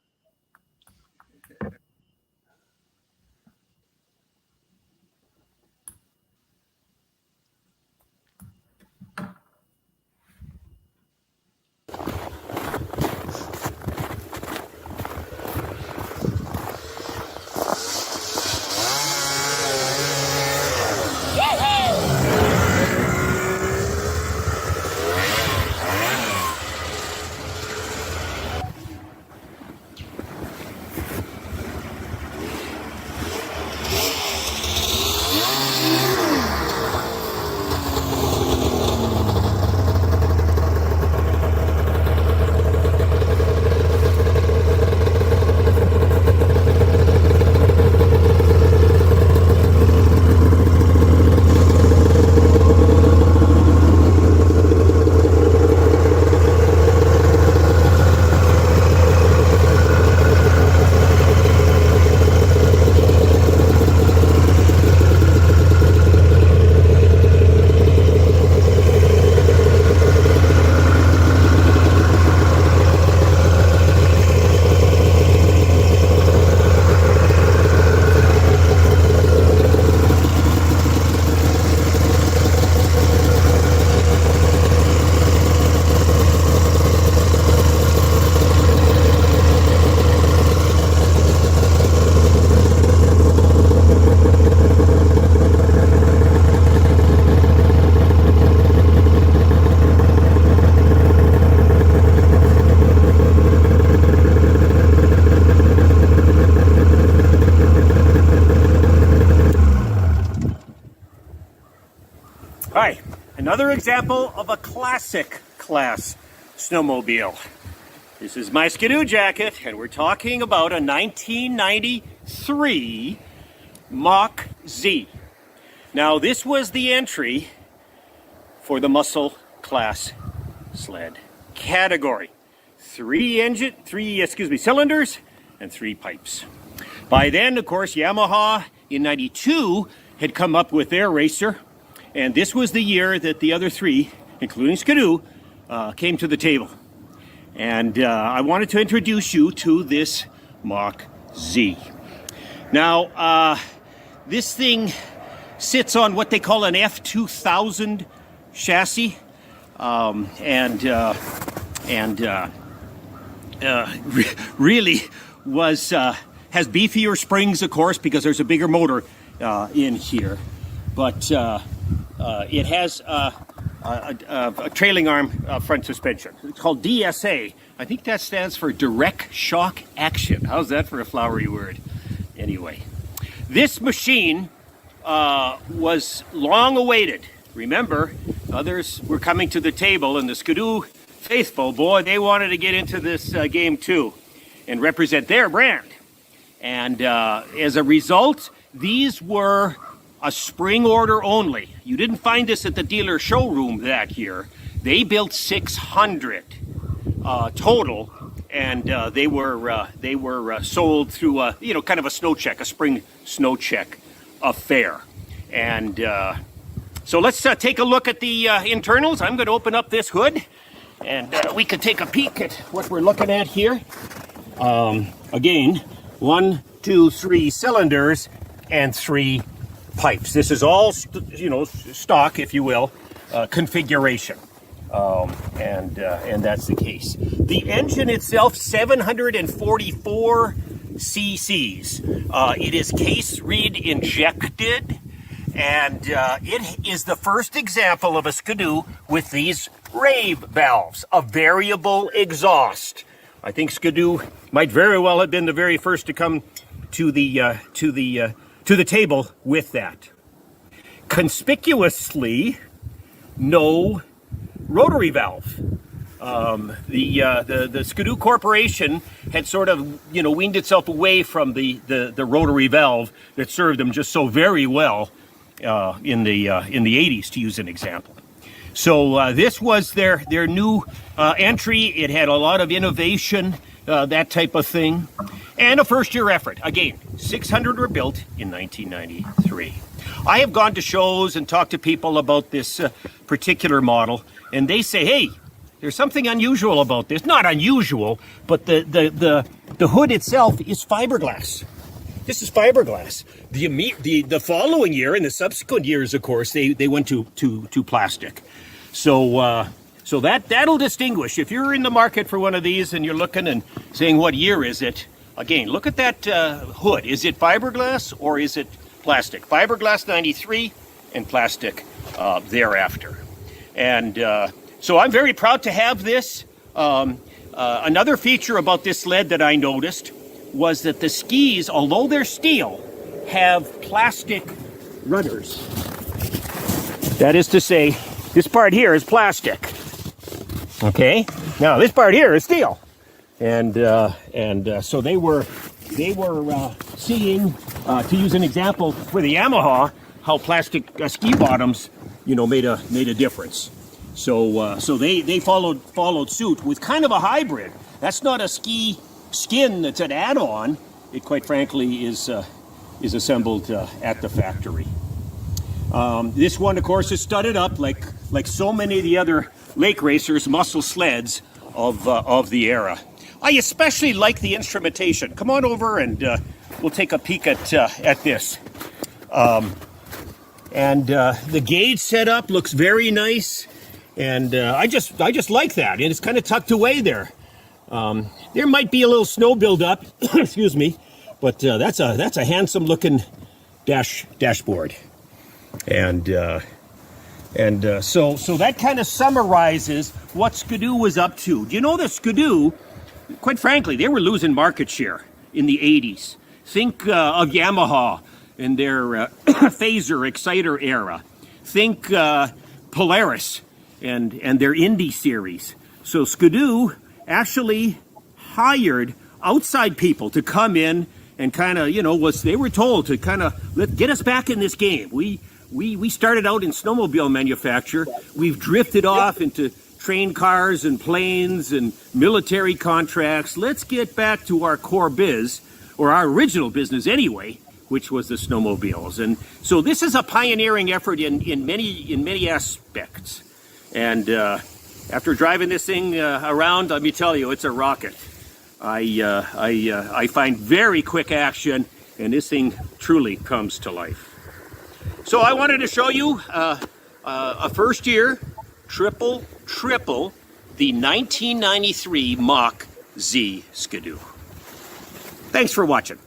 Hi, another example of a classic class snowmobile. This is my Skidoo jacket, and we're talking about a 1993 Mach Z. Now, this was the entry for the muscle class sled category. Three cylinders and 3 pipes. By then, of course, Yamaha in 92 had come up with their racer, and this was the year that the other 3, including Skidoo, came to the table. And I wanted to introduce you to this Mach Z. Now, this thing sits on what they call an F2000 chassis, really has beefier springs, of course, because there's a bigger motor in here. But it has a trailing arm front suspension. It's called DSA. I think that stands for direct shock action. How's that for a flowery word? Anyway, this machine was long awaited. Remember, others were coming to the table, and the Skidoo faithful, boy, they wanted to get into this game too and represent their brand. And as a result, these were a spring order only. You didn't find this at the dealer showroom that year. They built 600 total, and they were sold through a kind of a snow check, a spring snow check affair. And so let's take a look at the internals. I'm going to open up this hood, and we can take a peek at what we're looking at here. Again, 1, 2, 3 cylinders and 3 pipes. This is all, stock, if you will, configuration. And that's the case. The engine itself, 744 cc's. It is case reed injected, and it is the first example of a Skidoo with these rave valves, a variable exhaust. I think Skidoo might very well have been the very first to come to the table with that. Conspicuously, no rotary valve. The Skidoo Corporation had sort of weaned itself away from the rotary valve that served them just so very well in the 80s, to use an example. So this was their new entry. It had a lot of innovation, that type of thing, and a first-year effort. Again, 600 were built in 1993. I have gone to shows and talked to people about this particular model, and they say, hey, there's something unusual about this. Not unusual, but the hood itself is fiberglass. This is fiberglass. The following year and the subsequent years, of course, they went to plastic. So that'll distinguish. If you're in the market for one of these and you're looking and saying, what year is it? Again, look at that hood. Is it fiberglass or is it plastic? Fiberglass 93 and plastic thereafter. And so I'm very proud to have this. Another feature about this sled that I noticed was that the skis, although they're steel, have plastic rudders. That is to say, this part here is plastic. Okay, now this part here is steel, and so they were seeing, to use an example for the Yamaha, how plastic ski bottoms, made a difference. So they followed suit with kind of a hybrid. That's not a ski skin that's an add-on. It quite frankly is assembled at the factory. This one, of course, is studded up like so many of the other lake racers, muscle sleds of the era. I especially like the instrumentation. Come on over and we'll take a peek at this. The gauge setup looks very nice, and I just like that. And it's kind of tucked away there. There might be a little snow buildup, excuse me, but that's a handsome looking dashboard. And so that kind of summarizes what Skidoo was up to. Do you know that Skidoo, quite frankly, they were losing market share in the 80s. Think of Yamaha in their Phaser Exciter era. Think Polaris and their Indy series. So Skidoo actually hired outside people to come in and kind of, they were told to kind of get us back in this game. We started out in snowmobile manufacture. We've drifted off into train cars and planes and military contracts. Let's get back to our core biz, or our original business anyway, which was the snowmobiles. And so this is a pioneering effort in many aspects. And after driving this thing around, let me tell you, it's a rocket. I find very quick action, and this thing truly comes to life. So I wanted to show you a first year triple the 1993 Mach Z Skidoo. Thanks for watching.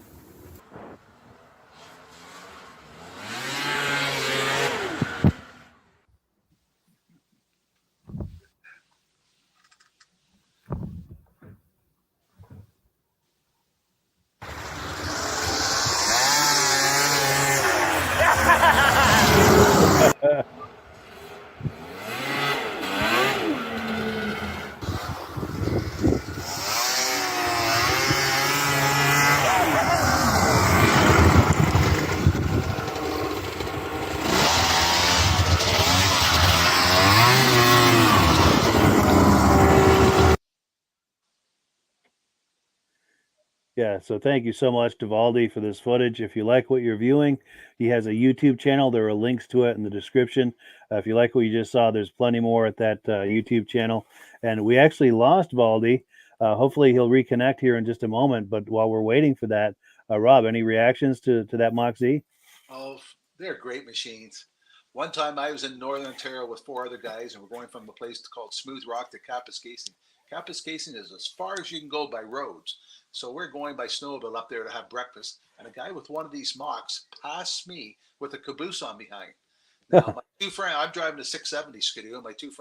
Yeah, so thank you so much to Valdi for this footage. If you like what you're viewing, he has a YouTube channel. There are links to it in the description. If you like what you just saw, there's plenty more at that YouTube channel. And we actually lost Valdi. Hopefully he'll reconnect here in just a moment. But while we're waiting for that, Rob, any reactions to that Mach Z? Oh, they're great machines. One time I was in Northern Ontario with 4 other guys, and we're going from a place called Smooth Rock to Kapuskasing. Kapuskasing is as far as you can go by roads. So we're going by snowmobile up there to have breakfast, and a guy with one of these Machs passed me with a caboose on behind. Now, my 2 friends, I'm driving a 670 Skidoo, and my 3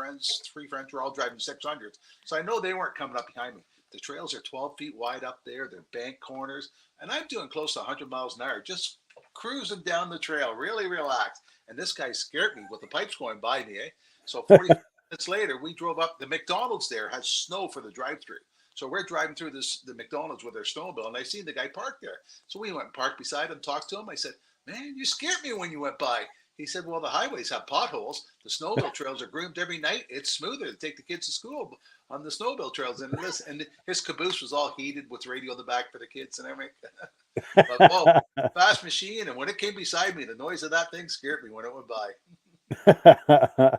friends were all driving 600s. So I know they weren't coming up behind me. The trails are 12 feet wide up there. They're bank corners, and I'm doing close to 100 miles an hour, just cruising down the trail, really relaxed. And this guy scared me with the pipes going by me, eh? So 40 minutes later, we drove up. The McDonald's there has snow for the drive-through. So we're driving through the McDonald's with our snowmobile, and I seen the guy parked there. So we went and parked beside him, talked to him. I said, "Man, you scared me when you went by." He said, "Well, the highways have potholes. The snowmobile trails are groomed every night. It's smoother to take the kids to school on the snowmobile trails." And his caboose was all heated with radio in the back for the kids and everything. But, whoa, fast machine. And when it came beside me, the noise of that thing scared me when it went by.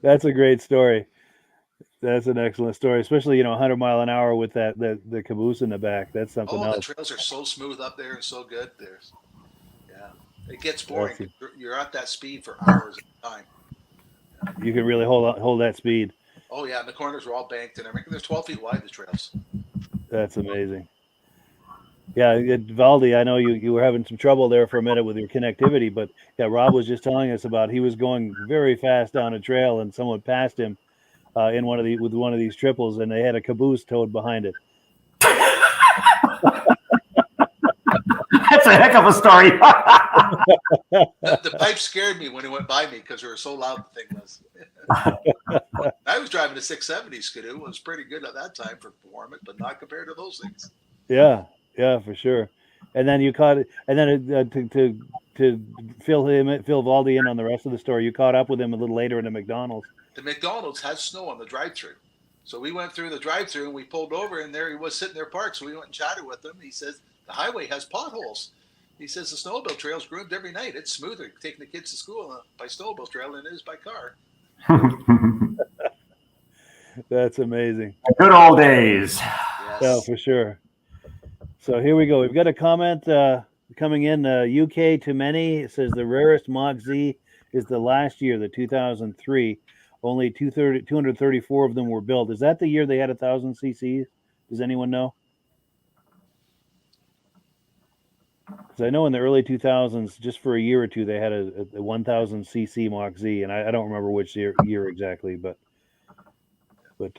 That's a great story. That's an excellent story, especially 100 mile an hour with the caboose in the back. That's something else. The trails are so smooth up there and so good. It gets boring. You're at that speed for hours at a time. You can really hold that speed. Oh yeah, and the corners are all banked and everything. They're 12 feet wide, the trails. That's amazing. Yeah, Valdi, I know you were having some trouble there for a minute with your connectivity, but yeah, Rob was just telling us about he was going very fast down a trail and someone passed him with one of these triples, and they had a caboose towed behind it. That's a heck of a story. The pipe scared me when it went by me because they were so loud the thing was. I was driving a 670 Skidoo. It was pretty good at that time for performance, but not compared to those things. Yeah, for sure. And then you caught it, and then to fill Valdi in on the rest of the story, you caught up with him a little later in the McDonald's. The McDonald's had snow on the drive-through. So we went through the drive-through and we pulled over, and there he was sitting there parked. So we went and chatted with him. He says, "The highway has potholes." He says, "The snowmobile trail's groomed every night. It's smoother taking the kids to school by snowmobile trail than it is by car." That's amazing. Good old days. Yes. Yeah, for sure. So here we go. We've got a comment coming in. UK to many. It says the rarest Mach Z is the last year, the 2003. Only 234 of them were built. Is that the year they had 1,000 cc's? Does anyone know? Because I know in the early 2000s, just for a year or two, they had a 1,000 cc Mach Z, and I don't remember which year exactly, but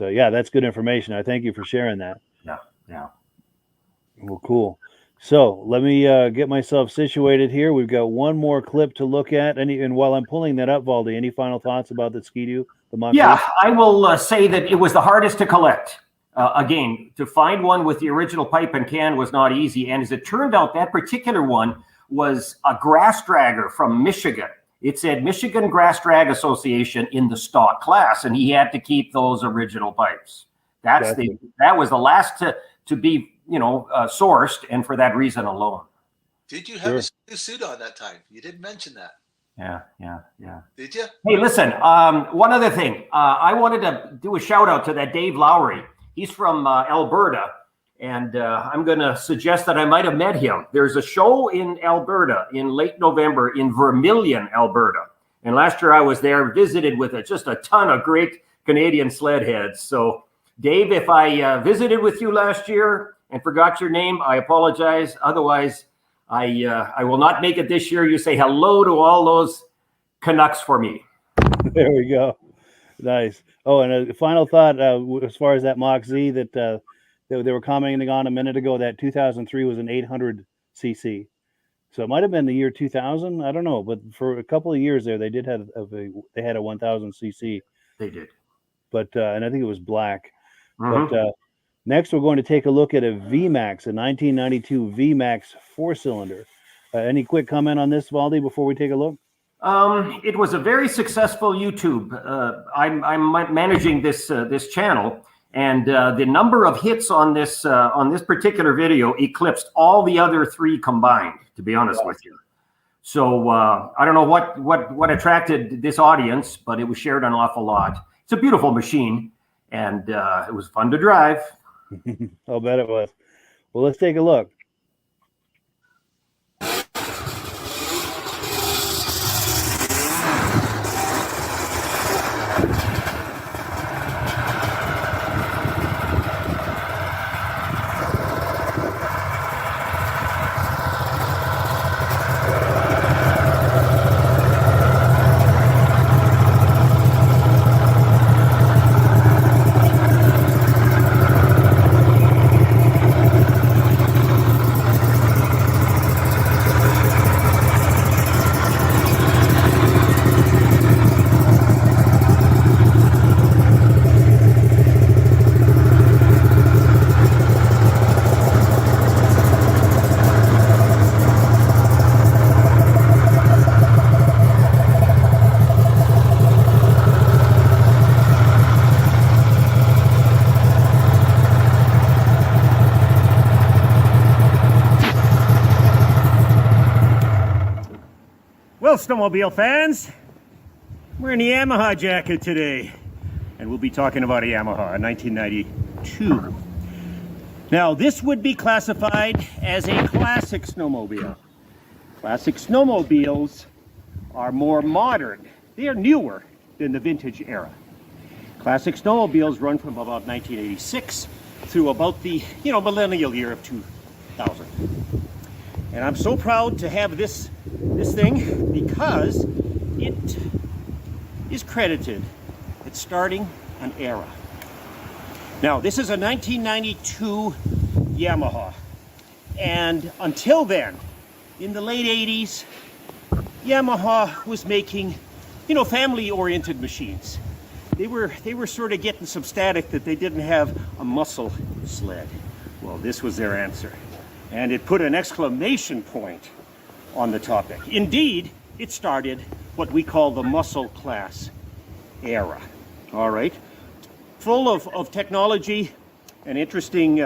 yeah, that's good information. I thank you for sharing that. Yeah. Well, cool. So let me get myself situated here. We've got one more clip to look at. And while I'm pulling that up, Valdi, any final thoughts about the Ski-Doo, the Mach? Yeah, I will say that it was the hardest to collect. Again, to find one with the original pipe and can was not easy. And as it turned out, that particular one was a grass dragger from Michigan. It said Michigan Grass Drag Association in the stock class, and he had to keep those original pipes. That was the last to be sourced, and for that reason alone. Did you have a new suit on that time? You didn't mention that. Yeah. Did you? Hey, listen, one other thing. I wanted to do a shout out to that Dave Lowry. He's from Alberta, and I'm going to suggest that I might have met him. There's a show in Alberta in late November in Vermilion, Alberta. And last year I was there, visited with just a ton of great Canadian sled heads. So, Dave, if I visited with you last year and forgot your name, I apologize. Otherwise, I will not make it this year. You say hello to all those Canucks for me. There we go. Nice. Oh, and a final thought as far as that Mach Z that they were commenting on a minute ago, that 2003 was an 800 cc. So it might have been the year 2000. I don't know, but for a couple of years there, they did have they had a 1000 cc. They did. But and I think it was black. Mm-hmm. But next, we're going to take a look at a VMAX, a 1992 VMAX 4-cylinder. Any quick comment on this, Valdi, before we take a look? It was a very successful YouTube. I'm managing this channel, and the number of hits on this particular video eclipsed all the other three combined. To be honest with you, so I don't know what attracted this audience, but it was shared an awful lot. It's a beautiful machine, and it was fun to drive. I'll bet it was. Well, let's take a look. Well, snowmobile fans, we're in the Yamaha jacket today, and we'll be talking about a Yamaha, a 1992. Now, this would be classified as a classic snowmobile. Classic snowmobiles are more modern. They are newer than the vintage era. Classic snowmobiles run from about 1986 through about the millennial year of 2000. And I'm so proud to have this thing because it is credited at starting an era. Now, this is a 1992 Yamaha, and until then, in the late 80s, Yamaha was making, family-oriented machines. They were sort of getting some static that they didn't have a muscle sled. Well, this was their answer, and it put an exclamation point on the topic. Indeed, it started what we call the muscle class era. All right, full of technology and interesting,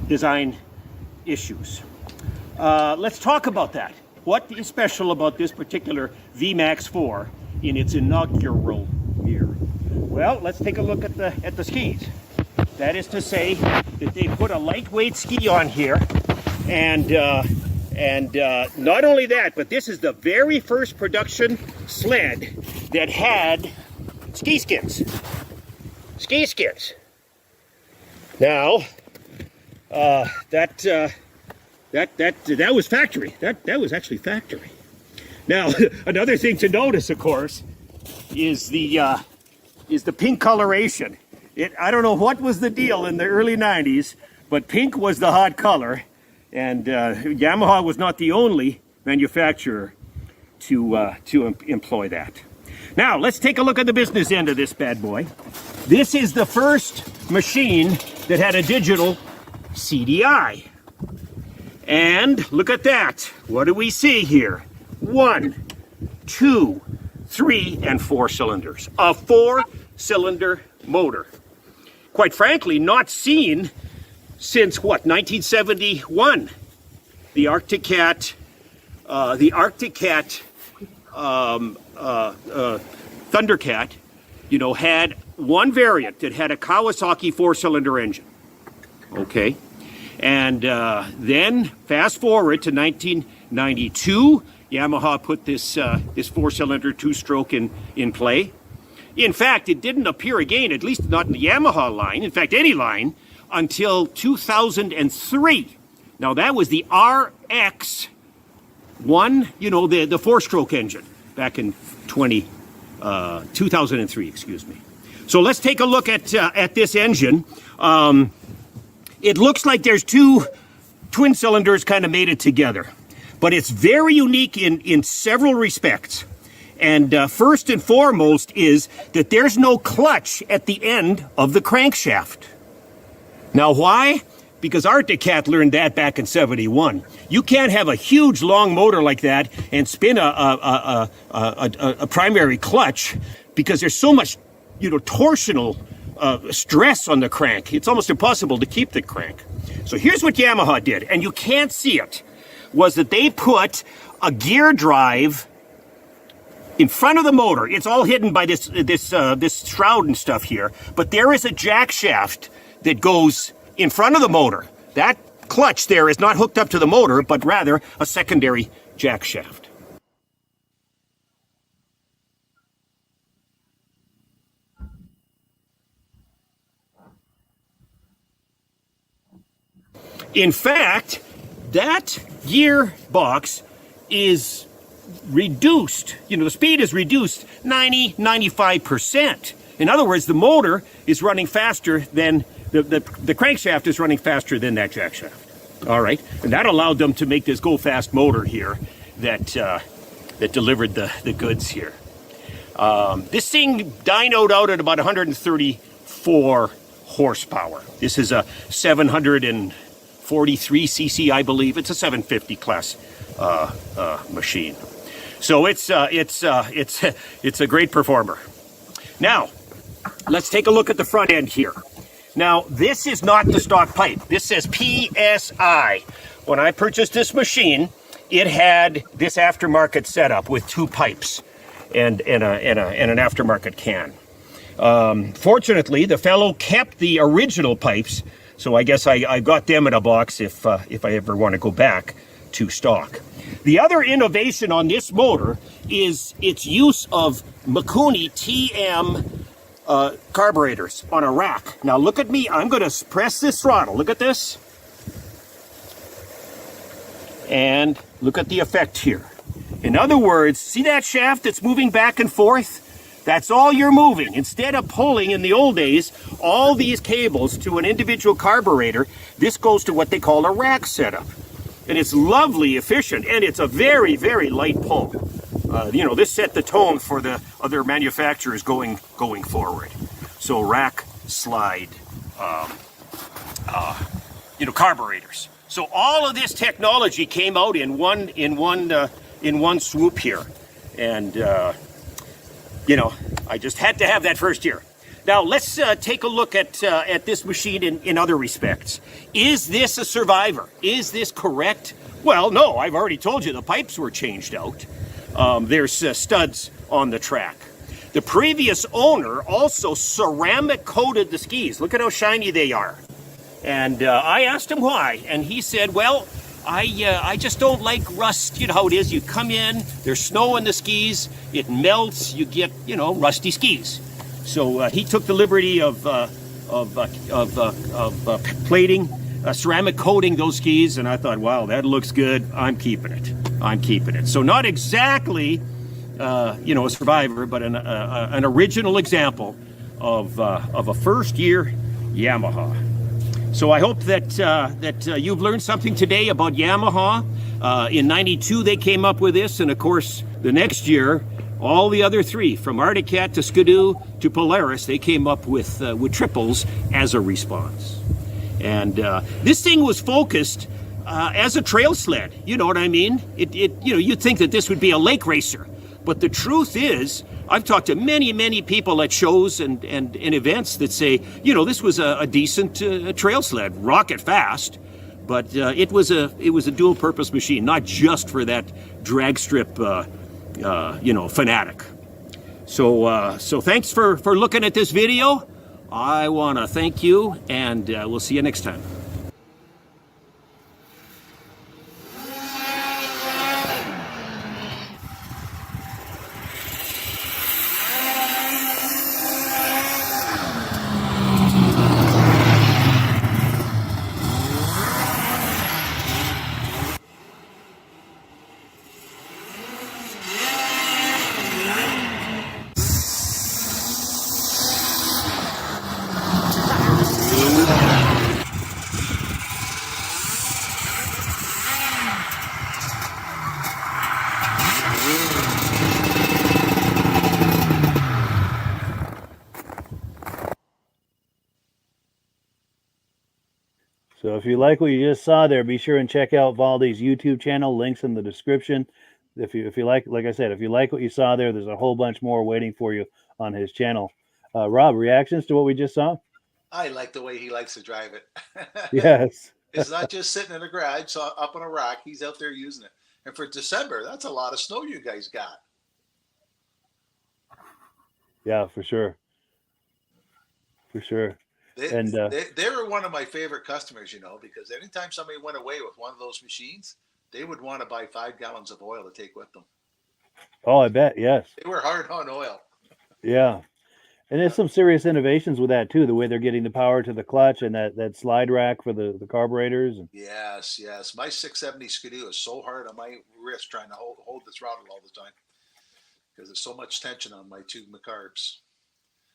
design issues. Let's talk about that. What is special about this particular VMAX 4 in its inaugural year? Well, let's take a look at the skis. That is to say that they put a lightweight ski on here, and not only that, but this is the very first production sled that had ski skins. Ski skins. Now, that was factory. That was actually factory. Now, another thing to notice, of course, is the pink coloration. I don't know what was the deal in the early 90s, but pink was the hot color, and Yamaha was not the only manufacturer to employ that. Now, let's take a look at the business end of this bad boy. This is the first machine that had a digital CDI. And look at that. What do we see here? 1, 2, 3, and 4 cylinders. A 4-cylinder motor. Quite frankly, not seen since what, 1971. The Arctic Cat Thundercat, had one variant that had a Kawasaki 4-cylinder engine. Okay, and then fast forward to 1992, Yamaha put this 4-cylinder 2-stroke in play. In fact, it didn't appear again, at least not in the Yamaha line, in fact any line, until 2003. Now that was the RX-1, the 4-stroke engine back in 2003, excuse me. So let's take a look at this engine. It looks like there's 2 twin cylinders kind of made it together, but it's very unique in several respects. And first and foremost is that there's no clutch at the end of the crankshaft. Now why? Because Arctic Cat learned that back in '71. You can't have a huge long motor like that and spin a primary clutch because there's so much, torsional stress on the crank. It's almost impossible to keep the crank. So here's what Yamaha did, and you can't see it, was that they put a gear drive in front of the motor. It's all hidden by this shroud and stuff here, but there is a jack shaft that goes in front of the motor. That clutch there is not hooked up to the motor, but rather a secondary jack shaft. In fact, that gearbox is reduced. The speed is reduced 95%. In other words, the motor is running faster than the crankshaft is running faster than that jack shaft. All right, and that allowed them to make this go-fast motor here that delivered the goods here. This thing dynoed out at about 134 horsepower. This is a 743 cc, I believe. It's a 750 class machine. So it's a great performer. Now, let's take a look at the front end here. Now, this is not the stock pipe. This says PSI. When I purchased this machine, it had this aftermarket setup with 2 pipes and an aftermarket can. Fortunately, the fellow kept the original pipes, so I guess I got them in a box if I ever want to go back to stock. The other innovation on this motor is its use of Mikuni TM carburetors on a rack. Now look at me, I'm going to press this throttle. Look at this. And look at the effect here. In other words, see that shaft that's moving back and forth? That's all you're moving. Instead of pulling in the old days all these cables to an individual carburetor, this goes to what they call a rack setup. And it's lovely efficient, and it's a very, very light pull. This set the tone for the other manufacturers going forward. So rack, slide, carburetors. So all of this technology came out in one swoop here, and I just had to have that first year. Now let's take a look at this machine in other respects. Is this a survivor? Is this correct? Well, no. I've already told you the pipes were changed out. There's studs on the track. The previous owner also ceramic coated the skis. Look at how shiny they are. And I asked him why, and he said, well, I just don't like rust. You know how it is. You come in, there's snow on the skis, it melts, you get, rusty skis. So he took the liberty of plating, ceramic coating those skis, and I thought, wow, that looks good. I'm keeping it. So not exactly, a survivor, but an original example of a first-year Yamaha. So I hope that you've learned something today about Yamaha. In '92 they came up with this, and of course the next year all the other three, from Arctic Cat to Skidoo to Polaris, they came up with triples as a response. And this thing was focused as a trail sled. You know what I mean? You'd think that this would be a lake racer, but the truth is, I've talked to many people at shows and events that say, this was a decent trail sled, rocket fast, but it was a dual purpose machine, not just for that drag strip, fanatic. So thanks for looking at this video. I want to thank you, and we'll see you next time. So if you like what you just saw there, be sure and check out Valdi's YouTube channel. Links in the description. If you like I said, if you like what you saw there, there's a whole bunch more waiting for you on his channel. Rob, reactions to what we just saw? I like the way he likes to drive it. Yes. It's not just sitting in a garage, so up on a rock. He's out there using it. And for December, that's a lot of snow you guys got. Yeah, for sure. For sure. They were one of my favorite customers, because anytime somebody went away with one of those machines, they would want to buy 5 gallons of oil to take with them. Oh, I bet. Yes. They were hard on oil. Yeah. And there's some serious innovations with that too, the way they're getting the power to the clutch and that slide rack for the carburetors. Yes. My 670 Skidoo is so hard on my wrist trying to hold the throttle all the time because there's so much tension on my 2 McCarbs.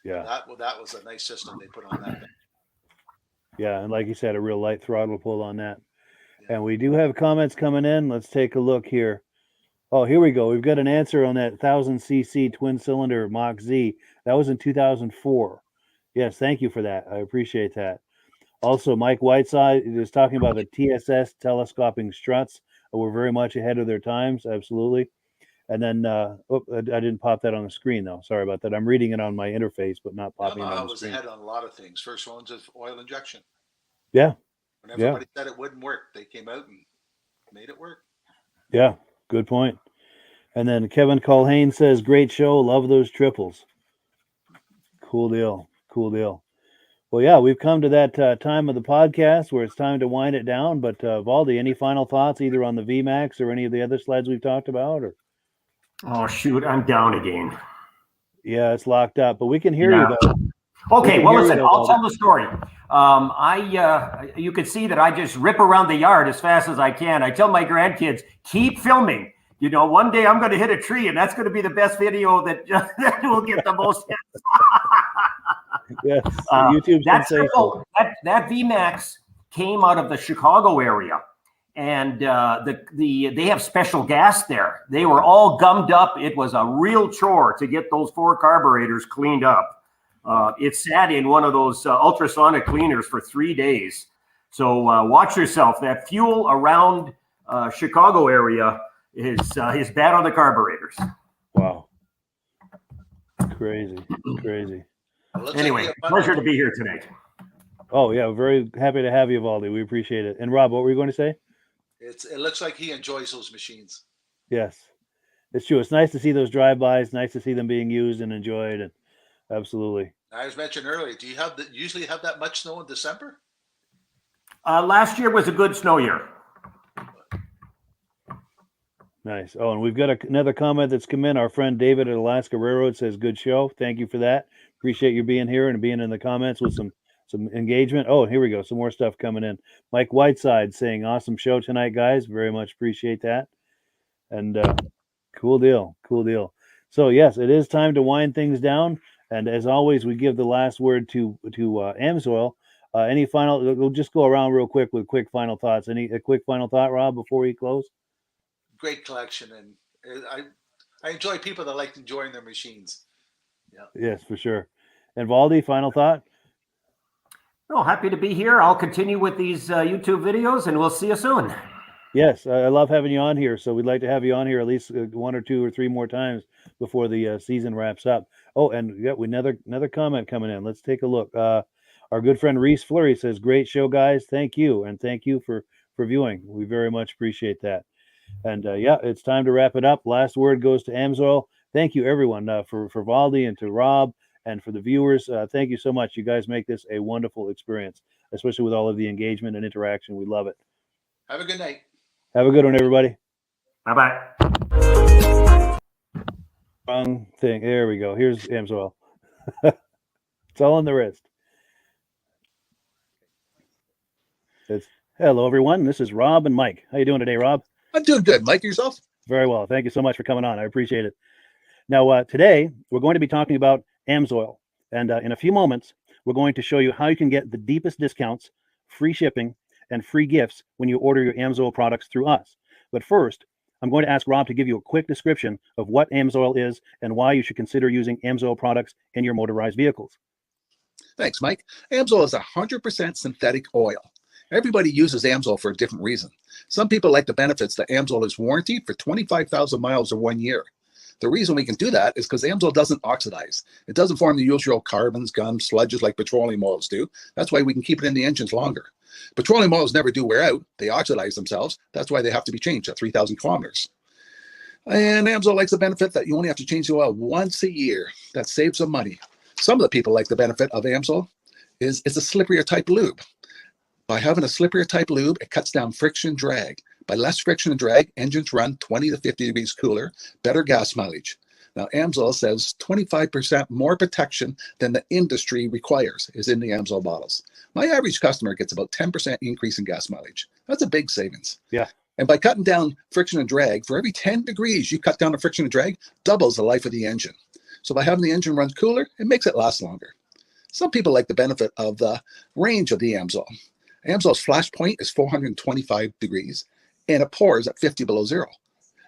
Yeah. That was a nice system they put on that thing. Yeah, and like you said, a real light throttle pull on that. Yeah. And we do have comments coming in. Let's take a look here. Oh, here we go. We've got an answer on that 1000cc twin-cylinder Mach Z. That was in 2004. Yes, thank you for that. I appreciate that. Also, Mike Whiteside is talking about the TSS telescoping struts. We're very much ahead of their times, absolutely. And then, I didn't pop that on the screen, though. Sorry about that. I'm reading it on my interface, but not popping it on the screen. I was ahead on a lot of things. First one's of oil injection. Yeah. When everybody said it wouldn't work, they came out and made it work. Yeah, good point. And then Kevin Colhane says, great show. Love those triples. Cool deal. Well, yeah, we've come to that time of the podcast where it's time to wind it down. But Valdi, any final thoughts either on the VMAX or any of the other sleds we've talked about? Or? Oh, shoot, I'm down again. Yeah, it's locked up, but we can hear you, though. Okay, well, listen, I'll tell the story. You can see that I just rip around the yard as fast as I can. I tell my grandkids, keep filming. One day I'm going to hit a tree, and that's going to be the best video that will get the most hits. Yes, YouTube sensational. That VMAX came out of the Chicago area, and they have special gas there. They were all gummed up. It was a real chore to get those 4 carburetors cleaned up. It sat in one of those ultrasonic cleaners for 3 days. So watch yourself. That fuel around Chicago area is bad on the carburetors. Wow. Crazy. Anyway, pleasure to be here tonight. Oh, yeah, very happy to have you, Valdi. We appreciate it. And Rob, what were you going to say? It looks like he enjoys those machines. Yes, it's true. It's nice to see those drive-bys, nice to see them being used and enjoyed. And absolutely. I was mentioned earlier, do you usually have that much snow in December? Last year was a good snow year. Nice. Oh, and we've got another comment that's come in. Our friend David at Alaska Railroad says, good show. Thank you for that. Appreciate you being here and being in the comments with some engagement. Oh, here we go. Some more stuff coming in. Mike Whiteside saying, awesome show tonight, guys. Very much appreciate that. And cool deal. So, yes, it is time to wind things down. And as always, we give the last word to AMSOIL. Any final? We'll just go around real quick with quick final thoughts. A quick final thought, Rob, before we close? Great collection, and I enjoy people that like enjoying their machines. Yeah. Yes, for sure. And Valdi, final thought? Oh, happy to be here. I'll continue with these YouTube videos, and we'll see you soon. Yes, I love having you on here. So we'd like to have you on here at least 1 or 2 or 3 more times before the season wraps up. Oh, and yeah, another comment coming in. Let's take a look. Our good friend Reese Fleury says, "Great show, guys. Thank you, and thank you for viewing. We very much appreciate that." And yeah, it's time to wrap it up. Last word goes to Amsoil. Thank you, everyone, for Valdi and to Rob and for the viewers. Thank you so much. You guys make this a wonderful experience, especially with all of the engagement and interaction. We love it. Have a good night. Have a good one, everybody. Bye-bye. Wrong thing. There we go. Here's Amsoil. It's all on the wrist. Hello, everyone. This is Rob and Mike. How you doing today, Rob? I'm doing good. Mike, yourself? Very well. Thank you so much for coming on. I appreciate it. Now, today, we're going to be talking about Amsoil. And in a few moments, we're going to show you how you can get the deepest discounts, free shipping, and free gifts when you order your Amsoil products through us. But first, I'm going to ask Rob to give you a quick description of what Amsoil is and why you should consider using Amsoil products in your motorized vehicles. Thanks, Mike. Amsoil is 100% synthetic oil. Everybody uses Amsoil for a different reason. Some people like the benefits that Amsoil is warranted for 25,000 miles or 1 year. The reason we can do that is because Amsoil doesn't oxidize. It doesn't form the usual carbons, gums, sludges like petroleum oils do. That's why we can keep it in the engines longer. Petroleum oils never do wear out. They oxidize themselves. That's why they have to be changed at 3,000 kilometers. And Amsoil likes the benefit that you only have to change the oil once a year. That saves some money. Some of the people like the benefit of Amsoil is it's a slipperier type lube. By having a slipperier type lube, it cuts down friction and drag. By less friction and drag, engines run 20 to 50 degrees cooler, better gas mileage. Now, Amsoil says 25% more protection than the industry requires is in the Amsoil bottles. My average customer gets about 10% increase in gas mileage. That's a big savings. Yeah. And by cutting down friction and drag, for every 10 degrees you cut down the friction and drag, doubles the life of the engine. So by having the engine run cooler, it makes it last longer. Some people like the benefit of the range of the Amsoil. Amsoil's flash point is 425 degrees, and it pours at 50 below zero.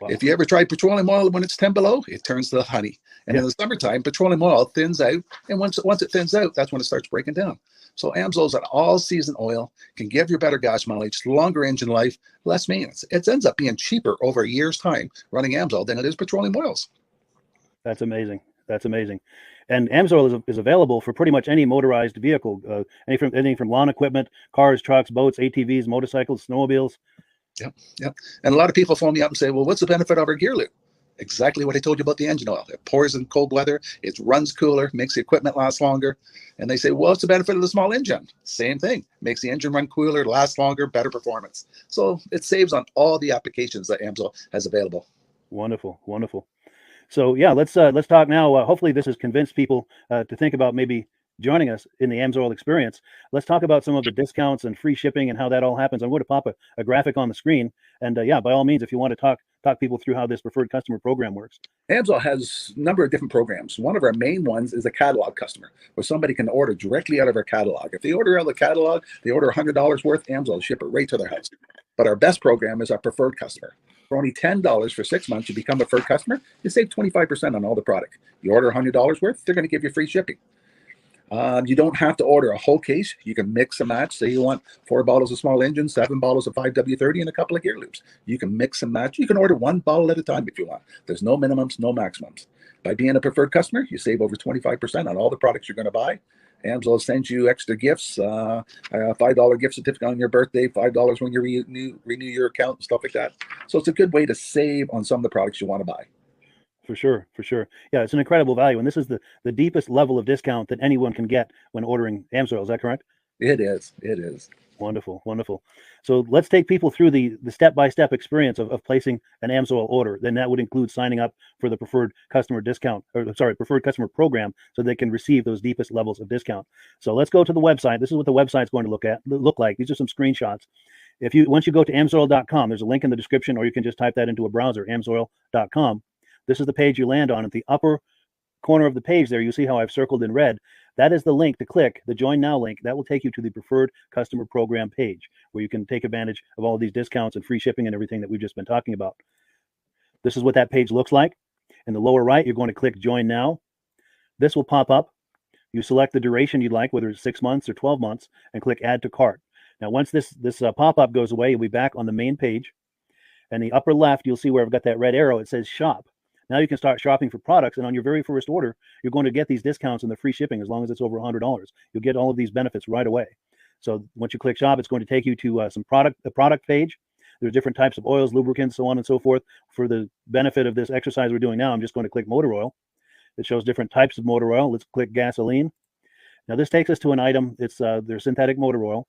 Wow. If you ever tried petroleum oil when it's 10 below, it turns to honey. And in the summertime, petroleum oil thins out, and once it thins out, that's when it starts breaking down. So Amsoil's an all-season oil, can give you better gas mileage, longer engine life, less maintenance. It ends up being cheaper over a year's time running Amsoil than it is petroleum oils. That's amazing. That's amazing. And Amsoil is available for pretty much any motorized vehicle, anything from lawn equipment, cars, trucks, boats, ATVs, motorcycles, snowmobiles. Yep. And a lot of people phone me up and say, well, what's the benefit of our gear lube? Exactly what I told you about the engine oil. It pours in cold weather, it runs cooler, makes the equipment last longer. And they say, well, what's the benefit of the small engine? Same thing. Makes the engine run cooler, last longer, better performance. So it saves on all the applications that Amsoil has available. Wonderful, wonderful. So yeah, let's talk now. Hopefully this has convinced people to think about maybe joining us in the Amsoil experience. Let's talk about some of the discounts and free shipping and how that all happens. I'm going to pop a graphic on the screen. And yeah, by all means, if you want to talk people through how this preferred customer program works. Amsoil has a number of different programs. One of our main ones is a catalog customer, where somebody can order directly out of our catalog. If they order out of the catalog, they order $100 worth, Amsoil will ship it right to their house. But our best program is our preferred customer. For only $10 for 6 months, you become a preferred customer, you save 25% on all the product. You order $100 worth, they're going to give you free shipping. You don't have to order a whole case. You can mix and match. Say you want 4 bottles of small engine, 7 bottles of 5W30, and a couple of gear loops. You can mix and match. You can order 1 bottle at a time if you want. There's no minimums, no maximums. By being a preferred customer, you save over 25% on all the products you're going to buy. Amsoil sends you extra gifts, a $5 gift certificate on your birthday, $5 when you renew your account, and stuff like that. So it's a good way to save on some of the products you want to buy. For sure. Yeah, it's an incredible value. And this is the deepest level of discount that anyone can get when ordering Amsoil. Is that correct? It is. Wonderful. So let's take people through the step-by-step experience of placing an Amsoil order. Then that would include signing up for the preferred customer preferred customer program, so they can receive those deepest levels of discount. So let's go to the website. This is what the website's going to look like. These are some screenshots. Once you go to amsoil.com, there's a link in the description, or you can just type that into a browser, amsoil.com. This is the page you land on. At the upper corner of the page there, you see how I've circled in red. That is the link to click, the Join Now link. That will take you to the Preferred Customer Program page, where you can take advantage of all of these discounts and free shipping and everything that we've just been talking about. This is what that page looks like. In the lower right, you're going to click Join Now. This will pop up. You select the duration you'd like, whether it's 6 months or 12 months, and click Add to Cart. Now, once this pop-up goes away, you'll be back on the main page. And the upper left, you'll see where I've got that red arrow. It says Shop. Now you can start shopping for products, and on your very first order, you're going to get these discounts and the free shipping as long as it's over $100. You'll get all of these benefits right away. So once you click Shop, it's going to take you to the product page. There's different types of oils, lubricants, so on and so forth. For the benefit of this exercise we're doing now, I'm just going to click motor oil. It shows different types of motor oil. Let's click gasoline. Now this takes us to an item. It's their synthetic motor oil.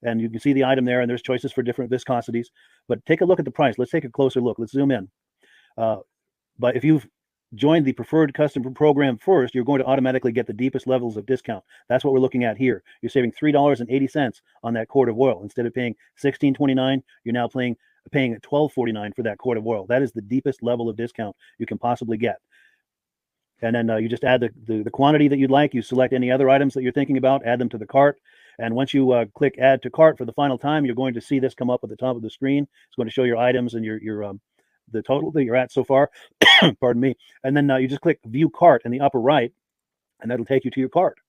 And you can see the item there, and there's choices for different viscosities. But take a look at the price. Let's take a closer look. Let's zoom in. But if you've joined the Preferred Customer Program first, you're going to automatically get the deepest levels of discount. That's what we're looking at here. You're saving $3.80 on that quart of oil. Instead of paying $16.29, you're now paying $12.49 for that quart of oil. That is the deepest level of discount you can possibly get. And then you just add the quantity that you'd like. You select any other items that you're thinking about, add them to the cart. And once you click Add to Cart for the final time, you're going to see this come up at the top of the screen. It's going to show your items and your the total that you're at so far. Pardon me. And then you just click View Cart in the upper right, and that'll take you to your cart.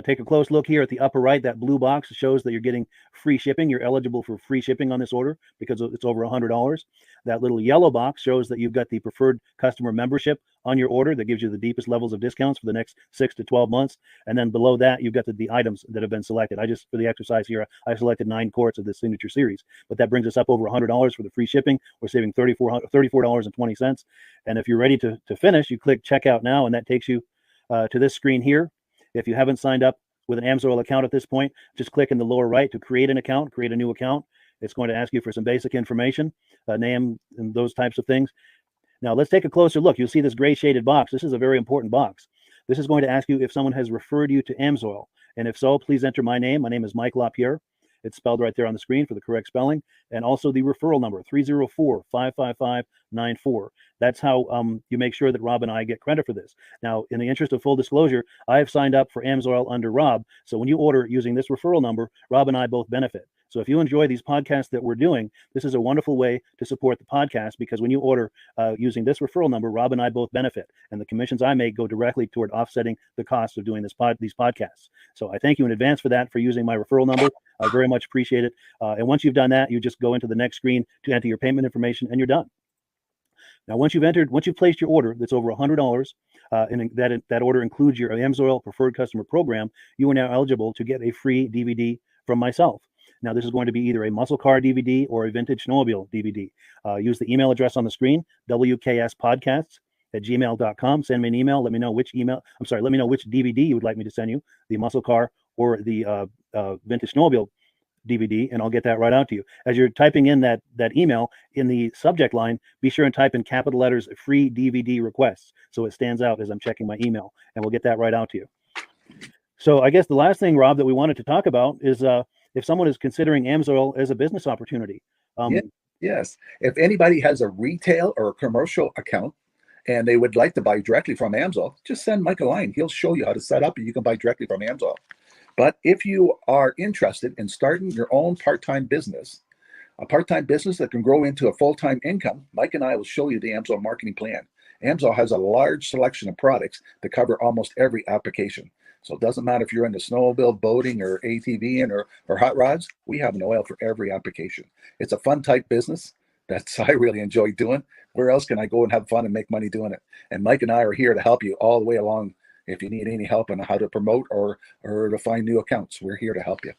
Take a close look here at the upper right. That blue box shows that you're getting free shipping. You're eligible for free shipping on this order because it's over $100. That little yellow box shows that you've got the Preferred Customer Membership on your order. That gives you the deepest levels of discounts for the next 6 to 12 months. And then below that, you've got the items that have been selected. For the exercise here, I selected 9 quarts of the Signature Series, but that brings us up over $100 for the free shipping. We're saving $34.20. And if you're ready to finish, you click Checkout Now, and that takes you to this screen here. If you haven't signed up with an AMSOIL account at this point, just click in the lower right to create an account, create a new account. It's going to ask you for some basic information, name and those types of things. Now let's take a closer look. You'll see this gray shaded box. This is a very important box. This is going to ask you if someone has referred you to AMSOIL. And if so, please enter my name. My name is Mike LaPierre. It's spelled right there on the screen for the correct spelling. And also the referral number, 304-555-94. That's how you make sure that Rob and I get credit for this. Now, in the interest of full disclosure, I have signed up for AMSOIL under Rob. So when you order using this referral number, Rob and I both benefit. So if you enjoy these podcasts that we're doing, this is a wonderful way to support the podcast, because when you order using this referral number, Rob and I both benefit. And the commissions I make go directly toward offsetting the cost of doing these podcasts. So I thank you in advance for that, for using my referral number. I very much appreciate it. And once you've done that, you just go into the next screen to enter your payment information, and you're done. Now, once you've placed your order that's over $100, and that order includes your AMSOIL Preferred Customer Program, you are now eligible to get a free DVD from myself. Now, this is going to be either a muscle car DVD or a vintage snowmobile DVD. Use the email address on the screen, wkspodcasts@gmail.com. Send me an email. Let me know which DVD you would like me to send you, the muscle car or the vintage snowmobile DVD, and I'll get that right out to you. As you're typing in that email, in the subject line, be sure and type in capital letters, free DVD requests, so it stands out as I'm checking my email, and we'll get that right out to you. So I guess the last thing, Rob, that we wanted to talk about is if someone is considering AMSOIL as a business opportunity. Yes. If anybody has a retail or a commercial account and they would like to buy directly from AMSOIL, just send Mike a line. He'll show you how to set up, and you can buy directly from AMSOIL. But if you are interested in starting your own part-time business, a part-time business that can grow into a full-time income, Mike and I will show you the AMSOIL marketing plan. AMSOIL has a large selection of products that cover almost every application. So it doesn't matter if you're into snowmobile, boating, or ATVing, or hot rods. We have an oil for every application. It's a fun type business that's I really enjoy doing. Where else can I go and have fun and make money doing it? And Mike and I are here to help you all the way along. If you need any help on how to promote or to find new accounts, we're here to help you.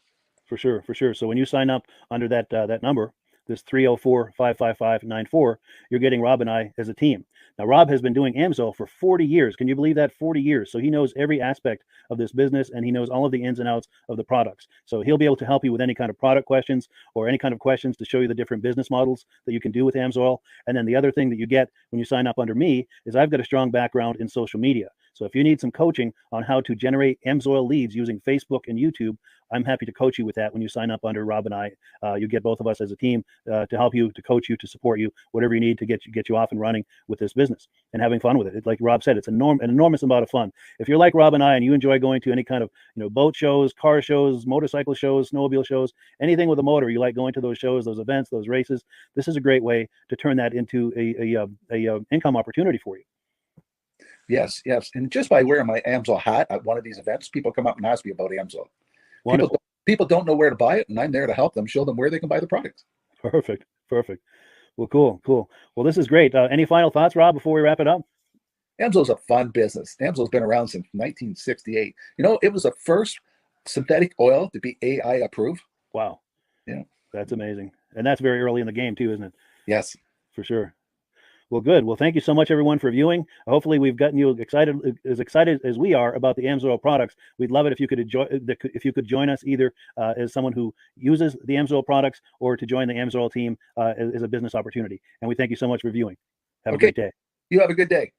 For sure. So when you sign up under that number, this 304-555-94, you're getting Rob and I as a team. Now, Rob has been doing AMSOIL for 40 years. Can you believe that? 40 years. So he knows every aspect of this business, and he knows all of the ins and outs of the products. So he'll be able to help you with any kind of product questions or any kind of questions to show you the different business models that you can do with AMSOIL. And then the other thing that you get when you sign up under me is I've got a strong background in social media. So if you need some coaching on how to generate AMSOIL leads using Facebook and YouTube, I'm happy to coach you with that when you sign up under Rob and I. You get both of us as a team to help you, to coach you, to support you, whatever you need to get you off and running with this business and having fun with it. Like Rob said, it's an enormous amount of fun. If you're like Rob and I and you enjoy going to any kind of boat shows, car shows, motorcycle shows, snowmobile shows, anything with a motor, you like going to those shows, those events, those races, this is a great way to turn that into a income opportunity for you. Yes. And just by wearing my AMSOIL hat at one of these events, people come up and ask me about AMSOIL. Wonderful. People don't know where to buy it, and I'm there to help them, show them where they can buy the product. Perfect. Well, cool. Well, this is great. Any final thoughts, Rob, before we wrap it up? AMSOIL is a fun business. AMSOIL's been around since 1968. It was the first synthetic oil to be AI approved. Wow. Yeah. That's amazing. And that's very early in the game too, isn't it? Yes. For sure. Well, good. Well, thank you so much, everyone, for viewing. Hopefully, we've gotten you excited as we are about the AMSOIL products. We'd love it if you could join us either as someone who uses the AMSOIL products or to join the AMSOIL team as a business opportunity. And we thank you so much for viewing. Have a great day. You have a good day.